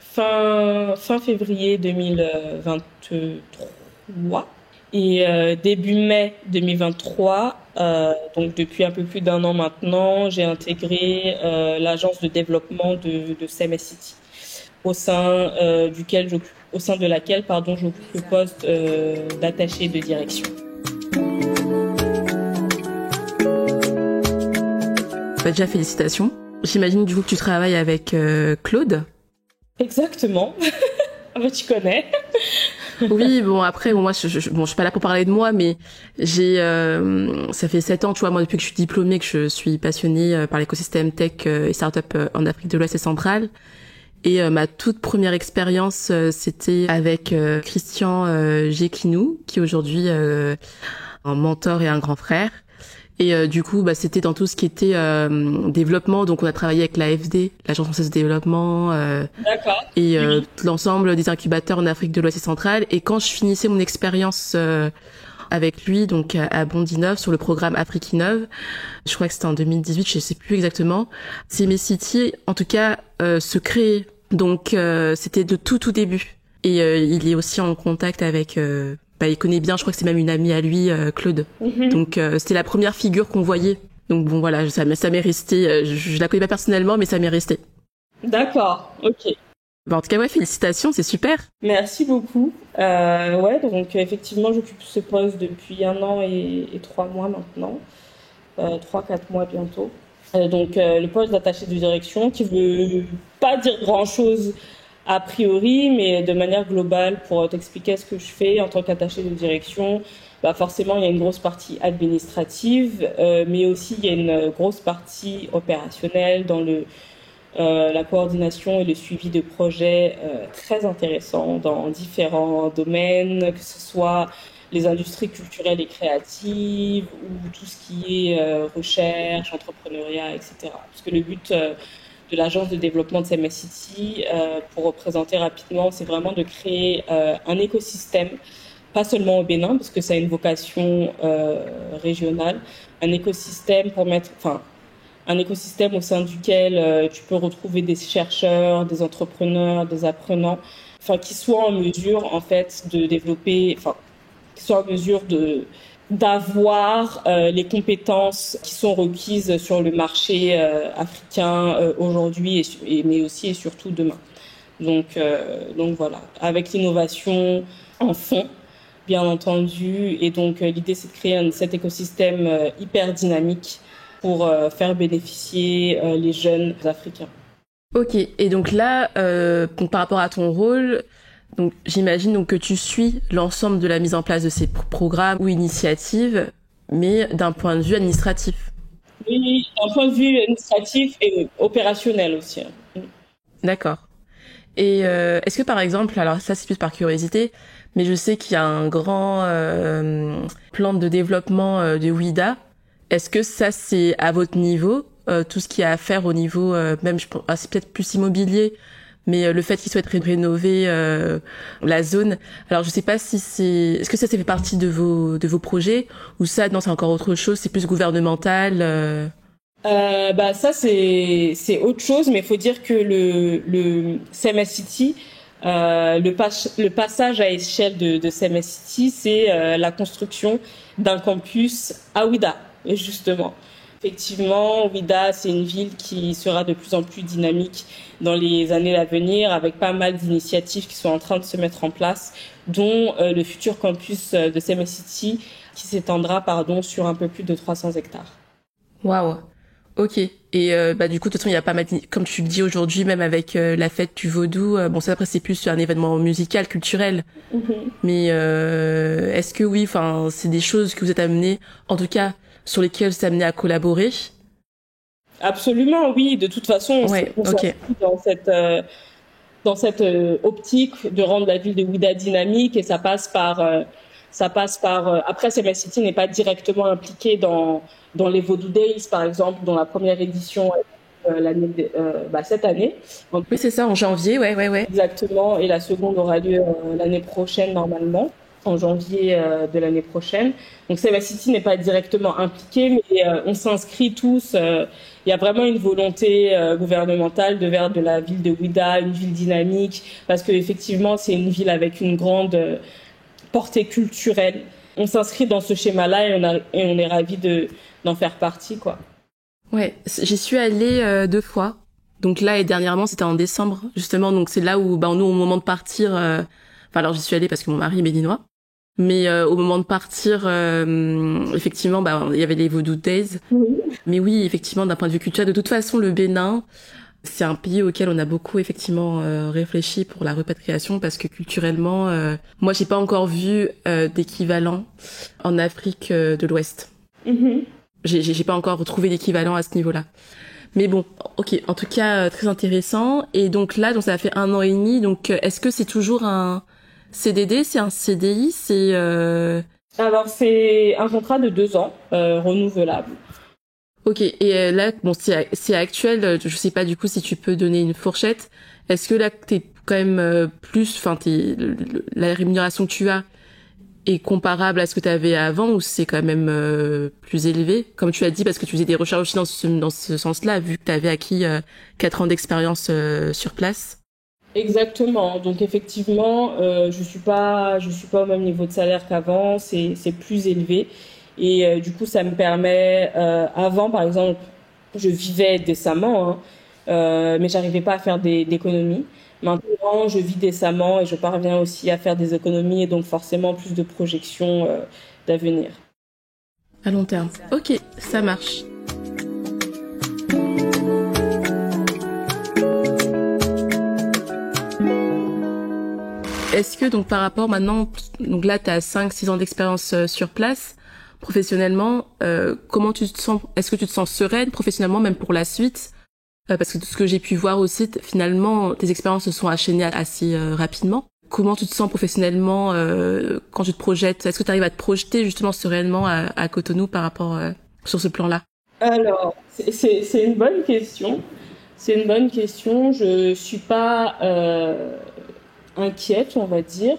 fin février 2023. Et début mai 2023, donc depuis un peu plus d'1 an maintenant, j'ai intégré l'agence de développement de CMS City, au sein de laquelle, j'occupe le poste d'attaché de direction. Déjà félicitations. J'imagine du coup que tu travailles avec Claude. Exactement. Tu connais. Oui, bon après moi je suis pas là pour parler de moi, mais ça fait 7 ans, tu vois, moi depuis que je suis diplômée, que je suis passionnée par l'écosystème tech et startup en Afrique de l'Ouest et centrale. Et ma toute première expérience, c'était avec Christian Gékinou, qui est aujourd'hui un mentor et un grand frère. Et du coup, c'était dans tout ce qui était développement. Donc, on a travaillé avec l'AFD, l'Agence française de développement, D'accord. Et l'ensemble des incubateurs en Afrique de l'Ouest et centrale. Et quand je finissais mon expérience avec lui, donc à Bondinov, sur le programme Afrique Innove, je crois que c'était en 2018, je sais plus exactement, CMS City, en tout cas, se créait. Donc, c'était de tout début. Et il est aussi en contact avec... il connaît bien, je crois que c'est même une amie à lui, Claude. Mm-hmm. Donc c'était la première figure qu'on voyait. Donc bon voilà, ça m'est resté. Je la connais pas personnellement, mais ça m'est resté. D'accord, ok. En tout cas, ouais, félicitations, c'est super. Merci beaucoup. Donc effectivement, j'occupe ce poste depuis 1 an et 3 mois maintenant. 3-4 mois bientôt. Le poste d'attaché de direction qui veut pas dire grand-chose a priori, mais de manière globale, pour t'expliquer ce que je fais en tant qu'attaché de direction, forcément, il y a une grosse partie administrative, mais aussi il y a une grosse partie opérationnelle dans la coordination et le suivi de projets très intéressants dans différents domaines, que ce soit les industries culturelles et créatives ou tout ce qui est recherche, entrepreneuriat, etc. Parce que le but de l'agence de développement de CMS City, pour représenter rapidement, c'est vraiment de créer un écosystème, pas seulement au Bénin, parce que ça a une vocation régionale, un écosystème un écosystème au sein duquel tu peux retrouver des chercheurs, des entrepreneurs, des apprenants, qui soient en mesure en fait de développer, qui soient en mesure d'avoir les compétences qui sont requises sur le marché africain aujourd'hui mais aussi et surtout demain. Donc voilà, avec l'innovation en fond, bien entendu, et donc l'idée c'est de créer cet écosystème hyper dynamique pour faire bénéficier les jeunes africains. Ok, et donc là, par rapport à ton rôle, donc j'imagine donc que tu suis l'ensemble de la mise en place de ces programmes ou initiatives, mais d'un point de vue administratif. Oui, d'un point de vue administratif et opérationnel aussi. D'accord. Et est-ce que par exemple, alors ça c'est plus par curiosité, mais je sais qu'il y a un grand plan de développement de WIDA. Est-ce que ça c'est à votre niveau, tout ce qu'il y a à faire au niveau, même je pense, c'est peut-être plus immobilier, mais le fait qu'il souhaite rénover la zone. Alors je sais pas si est-ce que ça fait partie de vos projets ou ça non c'est encore autre chose, c'est plus gouvernemental. Ça c'est autre chose, mais il faut dire que le CMS City, le passage à échelle de CMS City, c'est la construction d'un campus à Ouidah, justement. Effectivement, Ouidah, c'est une ville qui sera de plus en plus dynamique dans les années à venir, avec pas mal d'initiatives qui sont en train de se mettre en place, dont le futur campus de CMS City, qui s'étendra, sur un peu plus de 300 hectares. Waouh. Ok. Et du coup, de toute façon, il y a pas mal, comme tu le dis aujourd'hui, même avec la fête du Vaudou. Bon, ça après c'est plus un événement musical, culturel. Mm-hmm. Mais est-ce que oui, c'est des choses que vous êtes amenés, en tout cas, sur lesquelles vous êtes amenés à collaborer? Absolument, oui. De toute façon, on ouais, s'inscrit dans cette optique de rendre la ville de Ouidah dynamique, et ça passe par après, CMS City n'est pas directement impliqué dans les Vaudou Days, par exemple, dont la première édition cette année. Donc, oui, c'est ça, en janvier, ouais. Exactement, et la seconde aura lieu l'année prochaine, normalement, en janvier de l'année prochaine. Donc CMS City n'est pas directement impliqué, mais on s'inscrit tous. Il y a vraiment une volonté gouvernementale de faire de la ville de Ouidah une ville dynamique, parce que effectivement, c'est une ville avec une grande portée culturelle. On s'inscrit dans ce schéma-là et on est ravis d'en faire partie, quoi. Ouais, j'y suis allée 2 fois. Donc là, et dernièrement, c'était en décembre, justement. Donc c'est là où, nous, au moment de partir, alors j'y suis allée parce que mon mari est béninois. Mais au moment de partir, effectivement, il y avait les Vaudou Days. Oui. Mais oui, effectivement, d'un point de vue culturel, de toute façon, le Bénin, c'est un pays auquel on a beaucoup effectivement réfléchi pour la repatriation, parce que culturellement, moi j'ai pas encore vu d'équivalent en Afrique de l'Ouest. Mm-hmm. J'ai pas encore retrouvé d'équivalent à ce niveau-là. Mais bon, ok, en tout cas très intéressant. Et donc là, ça a fait 1 an et demi. Donc est-ce que c'est toujours un CDD, c'est un CDI, c'est Alors c'est un contrat de 2 ans renouvelable. Ok, et là, c'est actuel, je sais pas du coup si tu peux donner une fourchette. Est-ce que là, t'es quand même la rémunération que tu as est comparable à ce que tu avais avant, ou c'est quand même plus élevé? Comme tu as dit, parce que tu faisais des recherches aussi dans ce sens-là, vu que tu avais acquis 4 ans d'expérience sur place. Exactement. Donc effectivement, je suis pas au même niveau de salaire qu'avant, c'est plus élevé. Et du coup, ça me permet, avant, par exemple, je vivais décemment, mais j'arrivais pas à faire d'économies. Maintenant, je vis décemment et je parviens aussi à faire des économies, et donc forcément plus de projections d'avenir. À long terme. Ok, ça marche. Est-ce que donc par rapport maintenant, donc là tu as 5-6 ans d'expérience sur place, professionnellement, comment tu te sens? Est-ce que tu te sens sereine professionnellement, même pour la suite? Parce que tout ce que j'ai pu voir aussi, finalement, tes expériences se sont enchaînées assez rapidement. Comment tu te sens professionnellement quand tu te projettes? Est-ce que tu arrives à te projeter justement sereinement à Cotonou par rapport sur ce plan-là? Alors, c'est une bonne question. C'est une bonne question. Je suis pas inquiète, on va dire.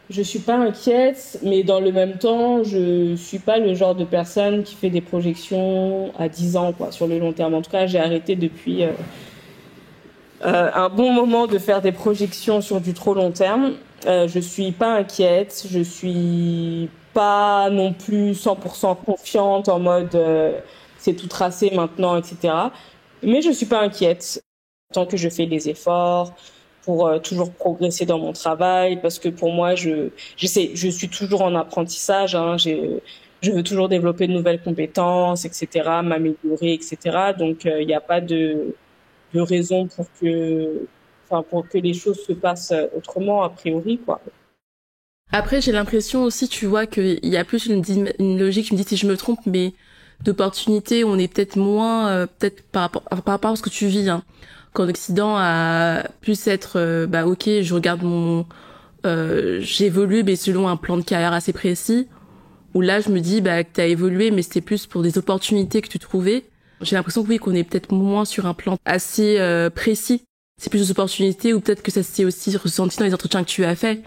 Je suis pas inquiète, mais dans le même temps, je suis pas le genre de personne qui fait des projections à 10 ans, quoi, sur le long terme. En tout cas, j'ai arrêté depuis un bon moment de faire des projections sur du trop long terme. Je suis pas inquiète, je suis pas non plus 100% confiante en mode c'est tout tracé maintenant, etc. Mais je suis pas inquiète tant que je fais les efforts pour toujours progresser dans mon travail, parce que pour moi, je suis toujours en apprentissage. Hein, je veux toujours développer de nouvelles compétences, etc., m'améliorer, etc. Donc, il n'y a pas de raison pour que les choses se passent autrement, a priori, quoi. Après, j'ai l'impression aussi, tu vois, qu'il y a plus une logique, je me dis si je me trompe, mais d'opportunités, on est peut-être moins, peut-être par rapport à ce que tu vis, hein. Qu'en Occident, à plus être, ok, je regarde j'évolue, mais selon un plan de carrière assez précis, où là, je me dis, que t'as évolué, mais c'était plus pour des opportunités que tu trouvais. J'ai l'impression que oui, qu'on est peut-être moins sur un plan assez précis. C'est plus des opportunités, ou peut-être que ça s'est aussi ressenti dans les entretiens que tu as fait.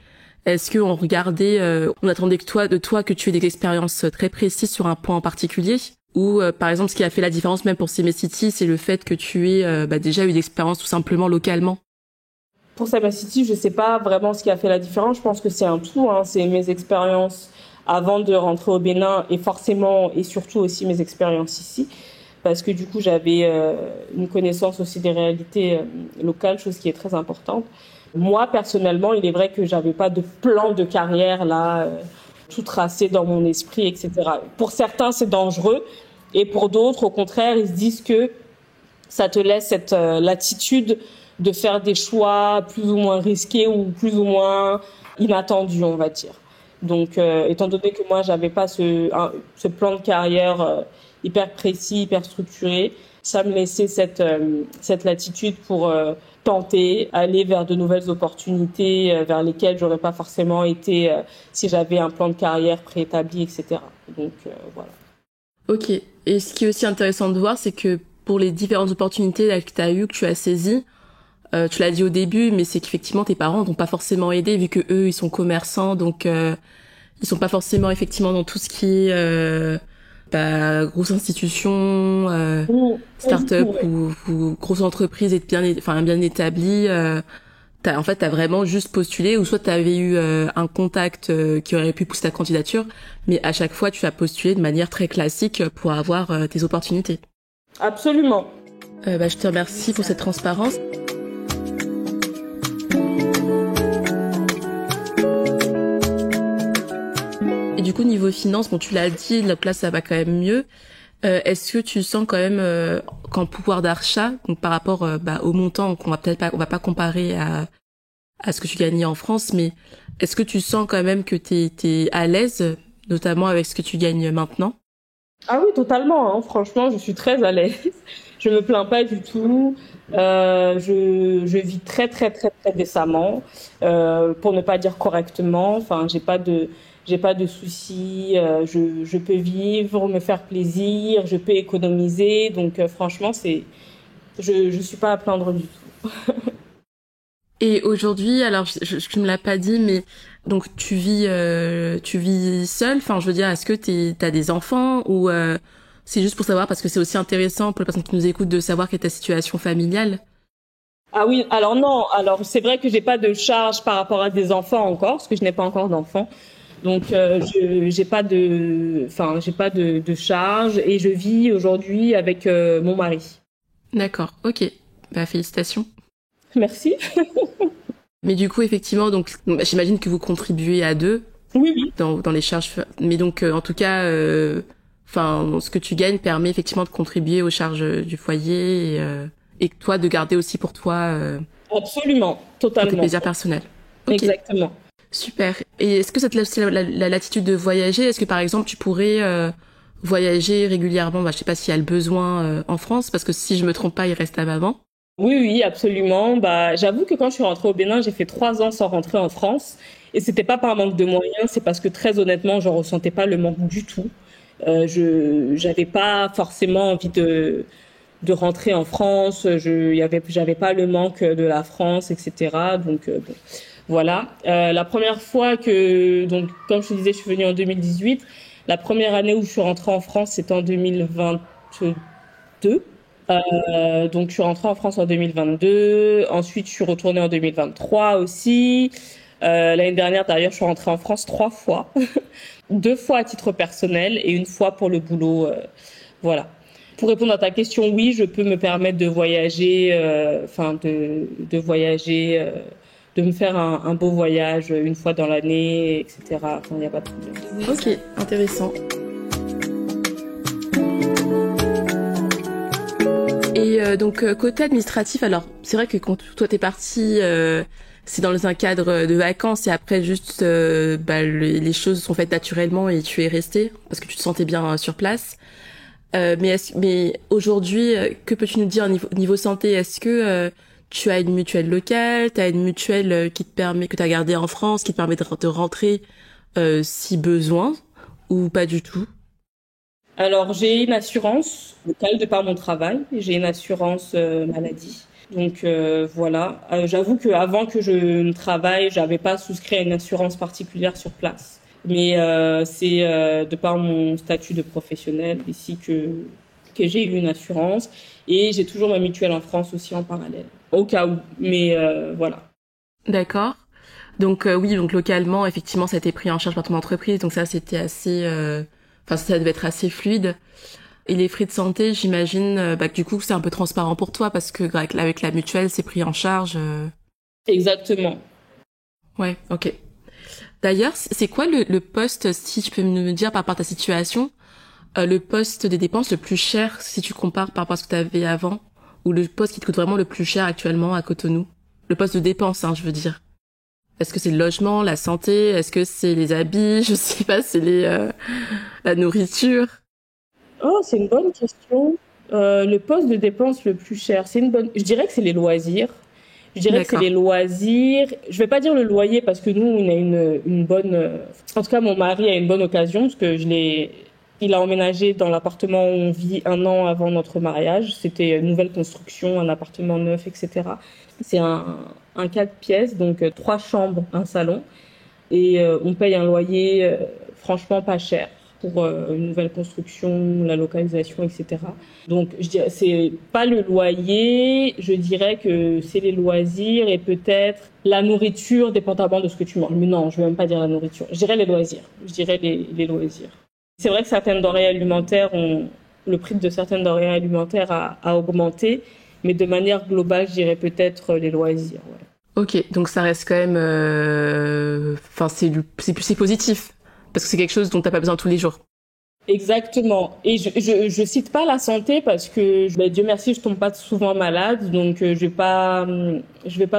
Est-ce qu'on regardait, on attendait de toi que tu aies des expériences très précises sur un point en particulier? Ou par exemple, ce qui a fait la différence même pour City, c'est le fait que tu aies déjà eu d'expérience tout simplement localement. Pour City, je sais pas vraiment ce qui a fait la différence. Je pense que c'est un tout. Hein. C'est mes expériences avant de rentrer au Bénin et forcément et surtout aussi mes expériences ici. Parce que du coup, j'avais une connaissance aussi des réalités locales, chose qui est très importante. Moi, personnellement, il est vrai que j'avais pas de plan de carrière là, tout tracé dans mon esprit, etc. Pour certains, c'est dangereux, et pour d'autres, au contraire, ils se disent que ça te laisse cette latitude de faire des choix plus ou moins risqués ou plus ou moins inattendus, on va dire. Donc, étant donné que moi, j'avais pas ce plan de carrière hyper précis, hyper structuré, ça me laissait cette latitude pour tenter, aller vers de nouvelles opportunités vers lesquelles j'aurais pas forcément été si j'avais un plan de carrière préétabli, etc. Donc voilà. Ok. Et ce qui est aussi intéressant de voir, c'est que pour les différentes opportunités là, que tu as eues, que tu as saisies, tu l'as dit au début, mais c'est qu'effectivement tes parents t'ont pas forcément aidé vu que eux ils sont commerçants, donc ils sont pas forcément effectivement dans tout ce qui est grosse institution, start-up ou grosse entreprise et bien établie. T'as vraiment juste postulé, ou soit t'avais eu un contact qui aurait pu pousser ta candidature, mais à chaque fois tu as postulé de manière très classique pour avoir tes opportunités. Absolument. Je te remercie pour cette transparence. Et du coup, niveau finance, bon, tu l'as dit, là ça va quand même mieux. Est-ce que tu sens quand même qu'en pouvoir d'achat, donc par rapport au montant qu'on on va pas comparer à ce que tu gagnais en France, mais est-ce que tu sens quand même que t'es à l'aise, notamment avec ce que tu gagnes maintenant? Ah oui, totalement. Hein. Franchement, je suis très à l'aise. Je me plains pas du tout. Je vis très très très très décemment, pour ne pas dire correctement. Enfin, j'ai pas de soucis. Je peux vivre, me faire plaisir. Je peux économiser. Donc franchement, je suis pas à plaindre du tout. Et aujourd'hui, alors tu me l'as pas dit, mais donc tu vis seule. Enfin, je veux dire, est-ce que t'as des enfants, ou c'est juste pour savoir, parce que c'est aussi intéressant pour les personnes qui nous écoutent de savoir quelle est ta situation familiale. Ah oui, alors non, alors c'est vrai que j'ai pas de charge par rapport à des enfants encore, parce que je n'ai pas encore d'enfants. Donc j'ai pas de charge, et je vis aujourd'hui avec mon mari. D'accord, ok. Félicitations. Merci. Mais du coup, effectivement, donc j'imagine que vous contribuez à deux. Oui, oui. Dans les charges. Mais donc, en tout cas, ce que tu gagnes permet effectivement de contribuer aux charges du foyer, et toi de garder aussi pour toi. Absolument, totalement. Pour tes plaisirs personnels. Okay. Exactement. Super. Et est-ce que ça te laisse la latitude de voyager? Est-ce que par exemple tu pourrais voyager régulièrement? Je sais pas s'il y a le besoin en France, parce que si je me trompe pas, il reste à maman. Oui, absolument. J'avoue que quand je suis rentrée au Bénin, j'ai fait 3 ans sans rentrer en France, et c'était pas par manque de moyens, c'est parce que très honnêtement, je ressentais pas le manque du tout. J'avais pas forcément envie de rentrer en France. J'avais pas le manque de la France, etc. Donc bon, voilà. La première fois donc comme je te disais, je suis venue en 2018. La première année où je suis rentrée en France, c'était en 2022. Donc je suis rentrée en France en 2022. Ensuite, je suis retournée en 2023 aussi. L'année dernière, d'ailleurs, je suis rentrée en France 3 fois. 2 fois à titre personnel et 1 fois pour le boulot. Voilà. Pour répondre à ta question, oui, je peux me permettre de voyager, de voyager, de me faire un beau voyage 1 fois dans l'année, etc. Enfin, il n'y a pas de problème. Ok, intéressant. Et donc côté administratif, alors c'est vrai que quand toi t'es parti, c'est dans un cadre de vacances et après juste les choses sont faites naturellement et tu es resté parce que tu te sentais bien sur place. Mais aujourd'hui, que peux-tu nous dire niveau santé? Est-ce que tu as une mutuelle locale, tu as une mutuelle qui te permet que tu as gardée en France, qui te permet de rentrer si besoin ou pas du tout? Alors, j'ai une assurance locale de par mon travail. J'ai une assurance maladie. Donc voilà. J'avoue que avant que je ne travaille, j'avais pas souscrit à une assurance particulière sur place. Mais c'est de par mon statut de professionnel ici que j'ai eu une assurance et j'ai toujours ma mutuelle en France aussi en parallèle au cas où. Mais voilà. D'accord. Donc oui, donc localement, effectivement, ça a été pris en charge par ton entreprise. Donc ça, c'était assez. Ça devait être assez fluide. Et les frais de santé, j'imagine que du coup, c'est un peu transparent pour toi parce que avec la mutuelle, c'est pris en charge. Exactement. Ouais, ok. D'ailleurs, c'est quoi le poste, si tu peux me dire par rapport à ta situation, le poste des dépenses le plus cher si tu compares par rapport à ce que tu avais avant, ou le poste qui te coûte vraiment le plus cher actuellement à Cotonou? Le poste de dépenses, je veux dire. Est-ce que c'est le logement, la santé? Est-ce que c'est les habits? Je sais pas, c'est la nourriture? Oh, c'est une bonne question. Le poste de dépense le plus cher, je dirais que c'est les loisirs. Je dirais que c'est les loisirs. Je vais pas dire le loyer parce que nous, on a une bonne, en tout cas, mon mari a une bonne occasion parce que il a emménagé dans l'appartement où on vit 1 an avant notre mariage. C'était une nouvelle construction, un appartement neuf, etc. C'est un 4 pièces, donc 3 chambres, un salon. Et on paye un loyer franchement pas cher pour une nouvelle construction, la localisation, etc. Donc, je dirais, c'est pas le loyer, je dirais que c'est les loisirs et peut-être la nourriture, dépendamment de ce que tu manges. Mais non, je vais même pas dire la nourriture. Je dirais les loisirs. Je dirais les loisirs. C'est vrai que certaines denrées alimentaires le prix de certaines denrées alimentaires a augmenté, mais de manière globale, je dirais peut-être les loisirs, ouais. Ok, donc ça reste quand même, c'est positif parce que c'est quelque chose dont t'as pas besoin tous les jours. Exactement. Et je cite pas la santé parce que Dieu merci, je tombe pas souvent malade, donc je vais pas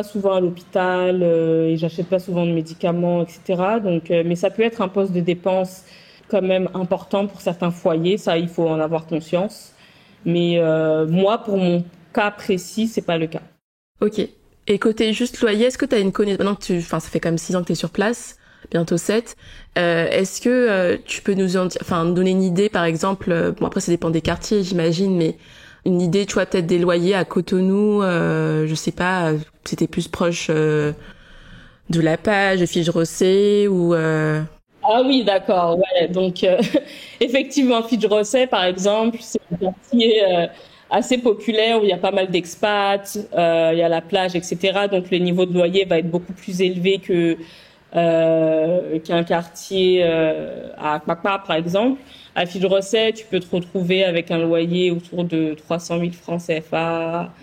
souvent à l'hôpital et j'achète pas souvent de médicaments, etc. Donc, mais ça peut être un poste de dépense quand même important pour certains foyers, ça il faut en avoir conscience. Mais moi, pour mon cas précis, c'est pas le cas. Ok. Et côté juste loyer, est-ce que tu as une connaissance, maintenant que ça fait quand même 6 ans que tu es sur place, bientôt 7, est-ce que tu peux nous donner une idée, par exemple, bon après ça dépend des quartiers j'imagine, mais une idée, tu vois, peut-être des loyers à Cotonou, je sais pas, c'était plus proche de La Page, de Fitch-Rossey ou... Ah oui, d'accord, ouais, donc effectivement, Fitch-Rossey, par exemple, c'est un quartier... assez populaire où il y a pas mal d'expats, il y a la plage, etc. Donc le niveau de loyer va être beaucoup plus élevé qu'un quartier à Akpakpa, par exemple. À Fitch-Rossey, tu peux te retrouver avec un loyer autour de 300 000 francs CFA,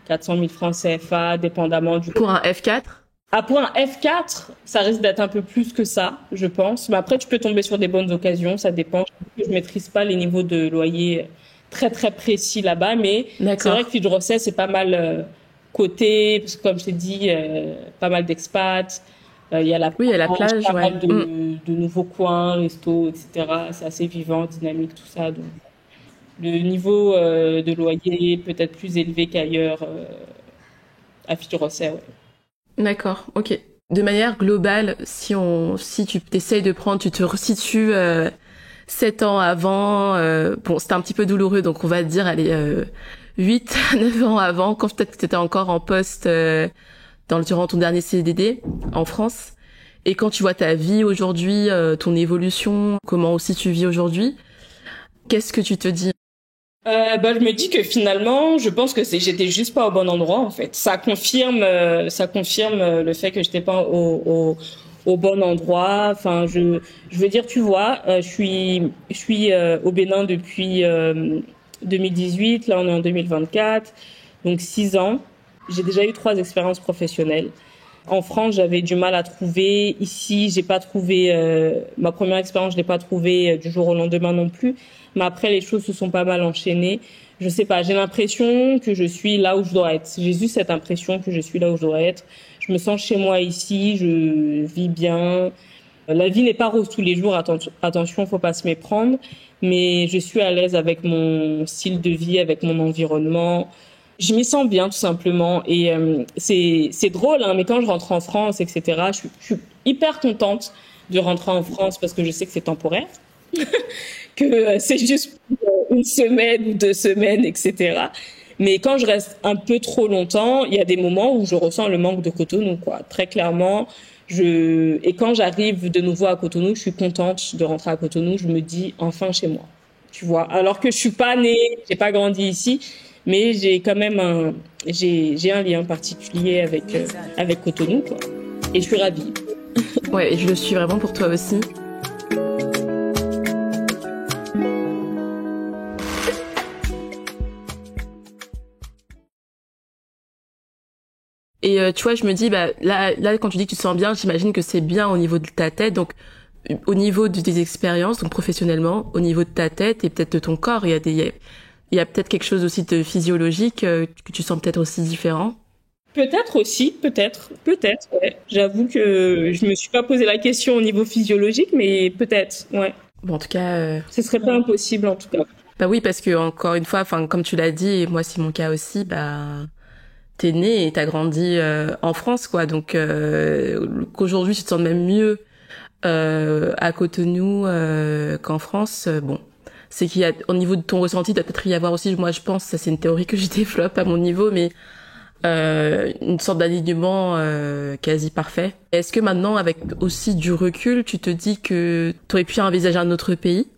400 000 francs CFA, dépendamment du... Pour un F4? Ah, pour un F4, ça risque d'être un peu plus que ça, je pense. Mais après, tu peux tomber sur des bonnes occasions, ça dépend. Je maîtrise pas les niveaux de loyer très très précis là-bas, mais c'est vrai que Fitch-Rossey, c'est pas mal coté, parce que comme je t'ai dit, pas mal d'expats, il y a la plage, pas mal de nouveaux coins, restos, etc. C'est assez vivant, dynamique, tout ça. Donc, le niveau de loyer peut être plus élevé qu'ailleurs à Fitch-Rossey, ouais. D'accord, ok. De manière globale, si tu t'essayes de prendre, tu te resitues 7 ans avant, bon, c'était un petit peu douloureux, donc on va dire, allez, 8, 9 ans avant, quand peut-être que tu étais encore en poste durant ton dernier CDD en France. Et quand tu vois ta vie aujourd'hui, ton évolution, comment aussi tu vis aujourd'hui, qu'est-ce que tu te dis? Je me dis que finalement, je pense que j'étais juste pas au bon endroit en fait. Ça confirme le fait que j'étais pas au bon endroit. Enfin, je veux dire, tu vois, je suis au Bénin depuis 2018. Là, on est en 2024, donc 6 ans. J'ai déjà eu 3 expériences professionnelles. En France, j'avais du mal à trouver. Ici, j'ai pas trouvé. Ma première expérience, je l'ai pas trouvée du jour au lendemain non plus. Mais après, les choses se sont pas mal enchaînées. Je sais pas. J'ai l'impression que je suis là où je dois être. J'ai juste cette impression que je suis là où je dois être. Je me sens chez moi ici. Je vis bien. La vie n'est pas rose tous les jours. Attention, faut pas se méprendre. Mais je suis à l'aise avec mon style de vie, avec mon environnement. Je m'y sens bien tout simplement et c'est drôle hein, mais quand je rentre en France etc. Je suis hyper contente de rentrer en France parce que je sais que c'est temporaire que c'est juste pour 1 semaine ou 2 semaines etc. Mais quand je reste un peu trop longtemps il y a des moments où je ressens le manque de Cotonou quoi très clairement. Et quand j'arrive de nouveau à Cotonou je suis contente de rentrer à Cotonou. Je me dis enfin chez moi tu vois alors que je suis pas née j'ai pas grandi ici. Mais j'ai quand même j'ai un lien particulier avec Cotonou quoi. Et je suis ravie. Ouais, et je le suis vraiment pour toi aussi. Et tu vois, je me dis là quand tu dis que tu te sens bien, j'imagine que c'est bien au niveau de ta tête. Donc au niveau de tes expériences, donc professionnellement, au niveau de ta tête et peut-être de ton corps, il y a peut-être quelque chose aussi de physiologique que tu sens peut-être aussi différent. Peut-être aussi, peut-être, ouais. J'avoue que je me suis pas posé la question au niveau physiologique, mais peut-être, ouais. Bon, en tout cas, ce serait pas impossible en tout cas. Bah oui, parce que encore une fois, enfin comme tu l'as dit, et moi c'est mon cas aussi, t'es né et t'as grandi en France, quoi. Donc qu'aujourd'hui tu te sens même mieux à Cotonou qu'en France. Bon, c'est qu'il y a au niveau de ton ressenti, doit peut-être y avoir aussi, moi je pense, ça c'est une théorie que je développe à mon niveau, mais une sorte d'alignement quasi parfait. Est-ce que maintenant, avec aussi du recul, tu te dis que t'aurais pu envisager un autre pays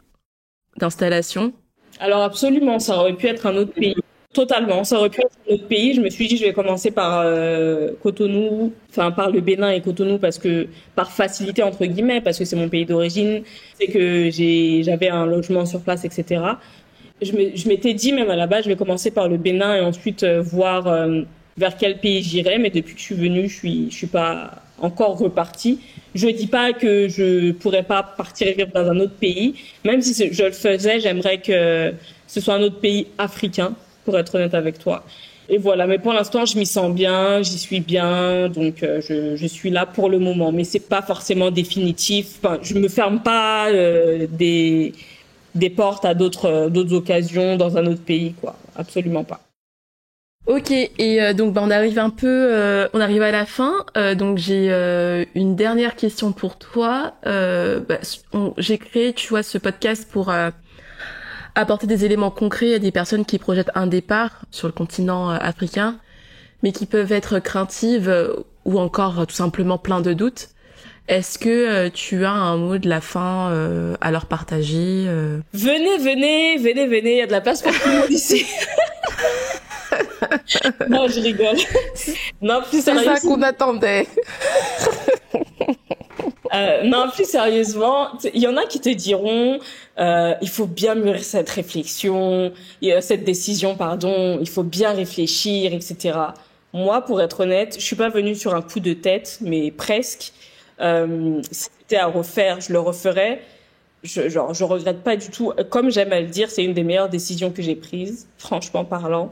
d'installation? Alors absolument, ça aurait pu être un autre pays. Totalement, ça aurait pu être un autre pays. Je me suis dit, je vais commencer par Cotonou, enfin par le Bénin et Cotonou parce que par facilité entre guillemets, parce que c'est mon pays d'origine, c'est que j'avais un logement sur place, etc. Je m'étais dit même à la base, je vais commencer par le Bénin et ensuite voir vers quel pays j'irais. Mais depuis que je suis venue, je suis pas encore repartie. Je dis pas que je pourrais pas partir et vivre dans un autre pays. Même si je le faisais, j'aimerais que ce soit un autre pays africain, pour être honnête avec toi. Et voilà, mais pour l'instant, je m'y sens bien, j'y suis bien, donc je suis là pour le moment. Mais c'est pas forcément définitif. Enfin, je me ferme pas des portes à d'autres occasions dans un autre pays, quoi. Absolument pas. Ok, et donc on arrive on arrive à la fin. Donc j'ai une dernière question pour toi. J'ai créé, tu vois, ce podcast pour apporter des éléments concrets à des personnes qui projettent un départ sur le continent africain, mais qui peuvent être craintives ou encore tout simplement plein de doutes. Est-ce que tu as un mot de la fin à leur partager Venez, il y a de la place pour tout le monde ici. Non, je rigole. Non, plus sérieusement. C'est ça qu'on attendait. Non, plus sérieusement, il y en a qui te diront il faut bien mûrir cette réflexion, cette décision, pardon, il faut bien réfléchir, etc. Moi, pour être honnête, je suis pas venue sur un coup de tête, mais presque. Si c'était à refaire, je le referais. Je regrette pas du tout. Comme j'aime à le dire, c'est une des meilleures décisions que j'ai prises, franchement parlant.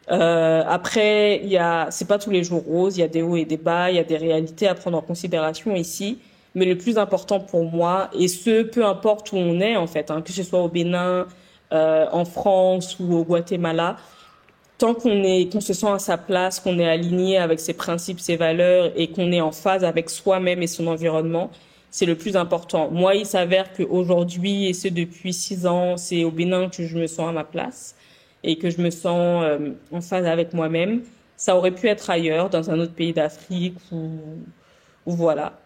Après, c'est pas tous les jours rose, il y a des hauts et des bas, il y a des réalités à prendre en considération ici. Mais le plus important pour moi, et peu importe où on est en fait, hein, que ce soit au Bénin, en France ou au Guatemala, tant qu'on se sent à sa place, qu'on est aligné avec ses principes, ses valeurs et qu'on est en phase avec soi-même et son environnement, c'est le plus important. Moi, il s'avère qu'aujourd'hui, et ce depuis 6 ans, c'est au Bénin que je me sens à ma place. et que je me sens en phase avec moi-même. Ça aurait pu être ailleurs, dans un autre pays d'Afrique ou voilà.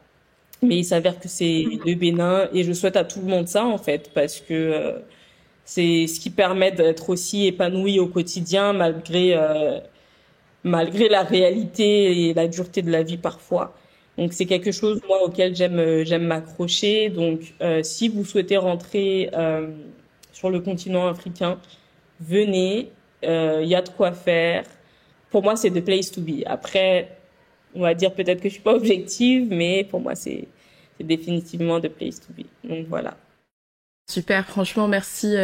Mais il s'avère que c'est le Bénin et je souhaite à tout le monde ça en fait parce que c'est ce qui permet d'être aussi épanoui au quotidien malgré la réalité et la dureté de la vie parfois. Donc c'est quelque chose moi auquel j'aime m'accrocher. Donc si vous souhaitez rentrer sur le continent africain, venez, y a de quoi faire. Pour moi, c'est the place to be. Après, on va dire peut-être que je suis pas objective, mais pour moi, c'est définitivement the place to be. Donc voilà. Super, franchement, merci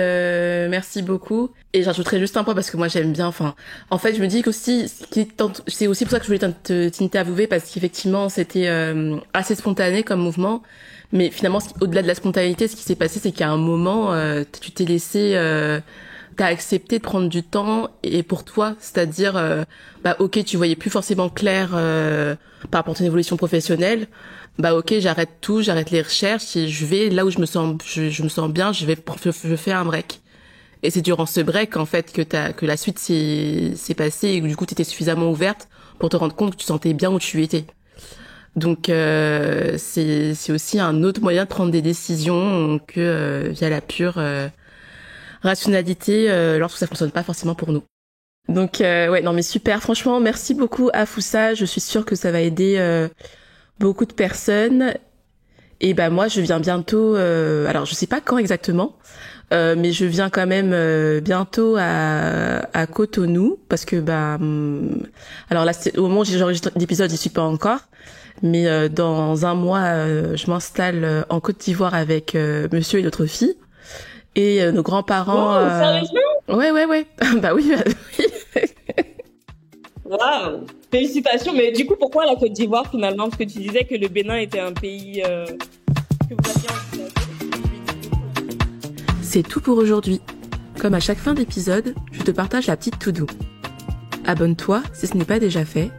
beaucoup. Et j'ajouterais juste un point parce que moi j'aime bien. Enfin, en fait, je me dis qu'aussi, c'est aussi pour ça que je voulais t'interviewer parce qu'effectivement c'était assez spontané comme mouvement. Mais finalement, au-delà de la spontanéité, ce qui s'est passé, c'est qu'à un moment, tu t'es laissé, t'as accepté de prendre du temps et pour toi, c'est-à-dire, ok, tu voyais plus forcément clair par rapport à ton évolution professionnelle. Ok, j'arrête tout, j'arrête les recherches et je vais là où je me sens bien, je fais un break. Et c'est durant ce break en fait que la suite s'est passée et que du coup tu étais suffisamment ouverte pour te rendre compte que tu sentais bien où tu étais. Donc c'est aussi un autre moyen de prendre des décisions que via la pure rationalité lorsque ça fonctionne pas forcément pour nous. Donc ouais, non mais super, franchement merci beaucoup Afoussa, je suis sûre que ça va aider beaucoup de personnes. Et moi je viens bientôt alors je sais pas quand exactement mais je viens quand même bientôt à Cotonou parce que alors là au moment où j'enregistre l'épisode j'y suis pas encore mais dans un mois je m'installe en Côte d'Ivoire avec monsieur et notre fille et nos grands-parents Sérieusement? Ouais bah oui. Waouh! Félicitations. Mais du coup, pourquoi la Côte d'Ivoire finalement? Parce que tu disais que le Bénin était un pays que vous aviez envisagé. C'est tout pour aujourd'hui. Comme à chaque fin d'épisode, je te partage la petite to-do. Abonne-toi si ce n'est pas déjà fait.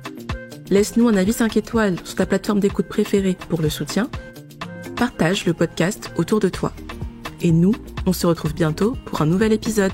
Laisse-nous un avis 5 étoiles sur ta plateforme d'écoute préférée pour le soutien. Partage le podcast autour de toi. Et nous, on se retrouve bientôt pour un nouvel épisode.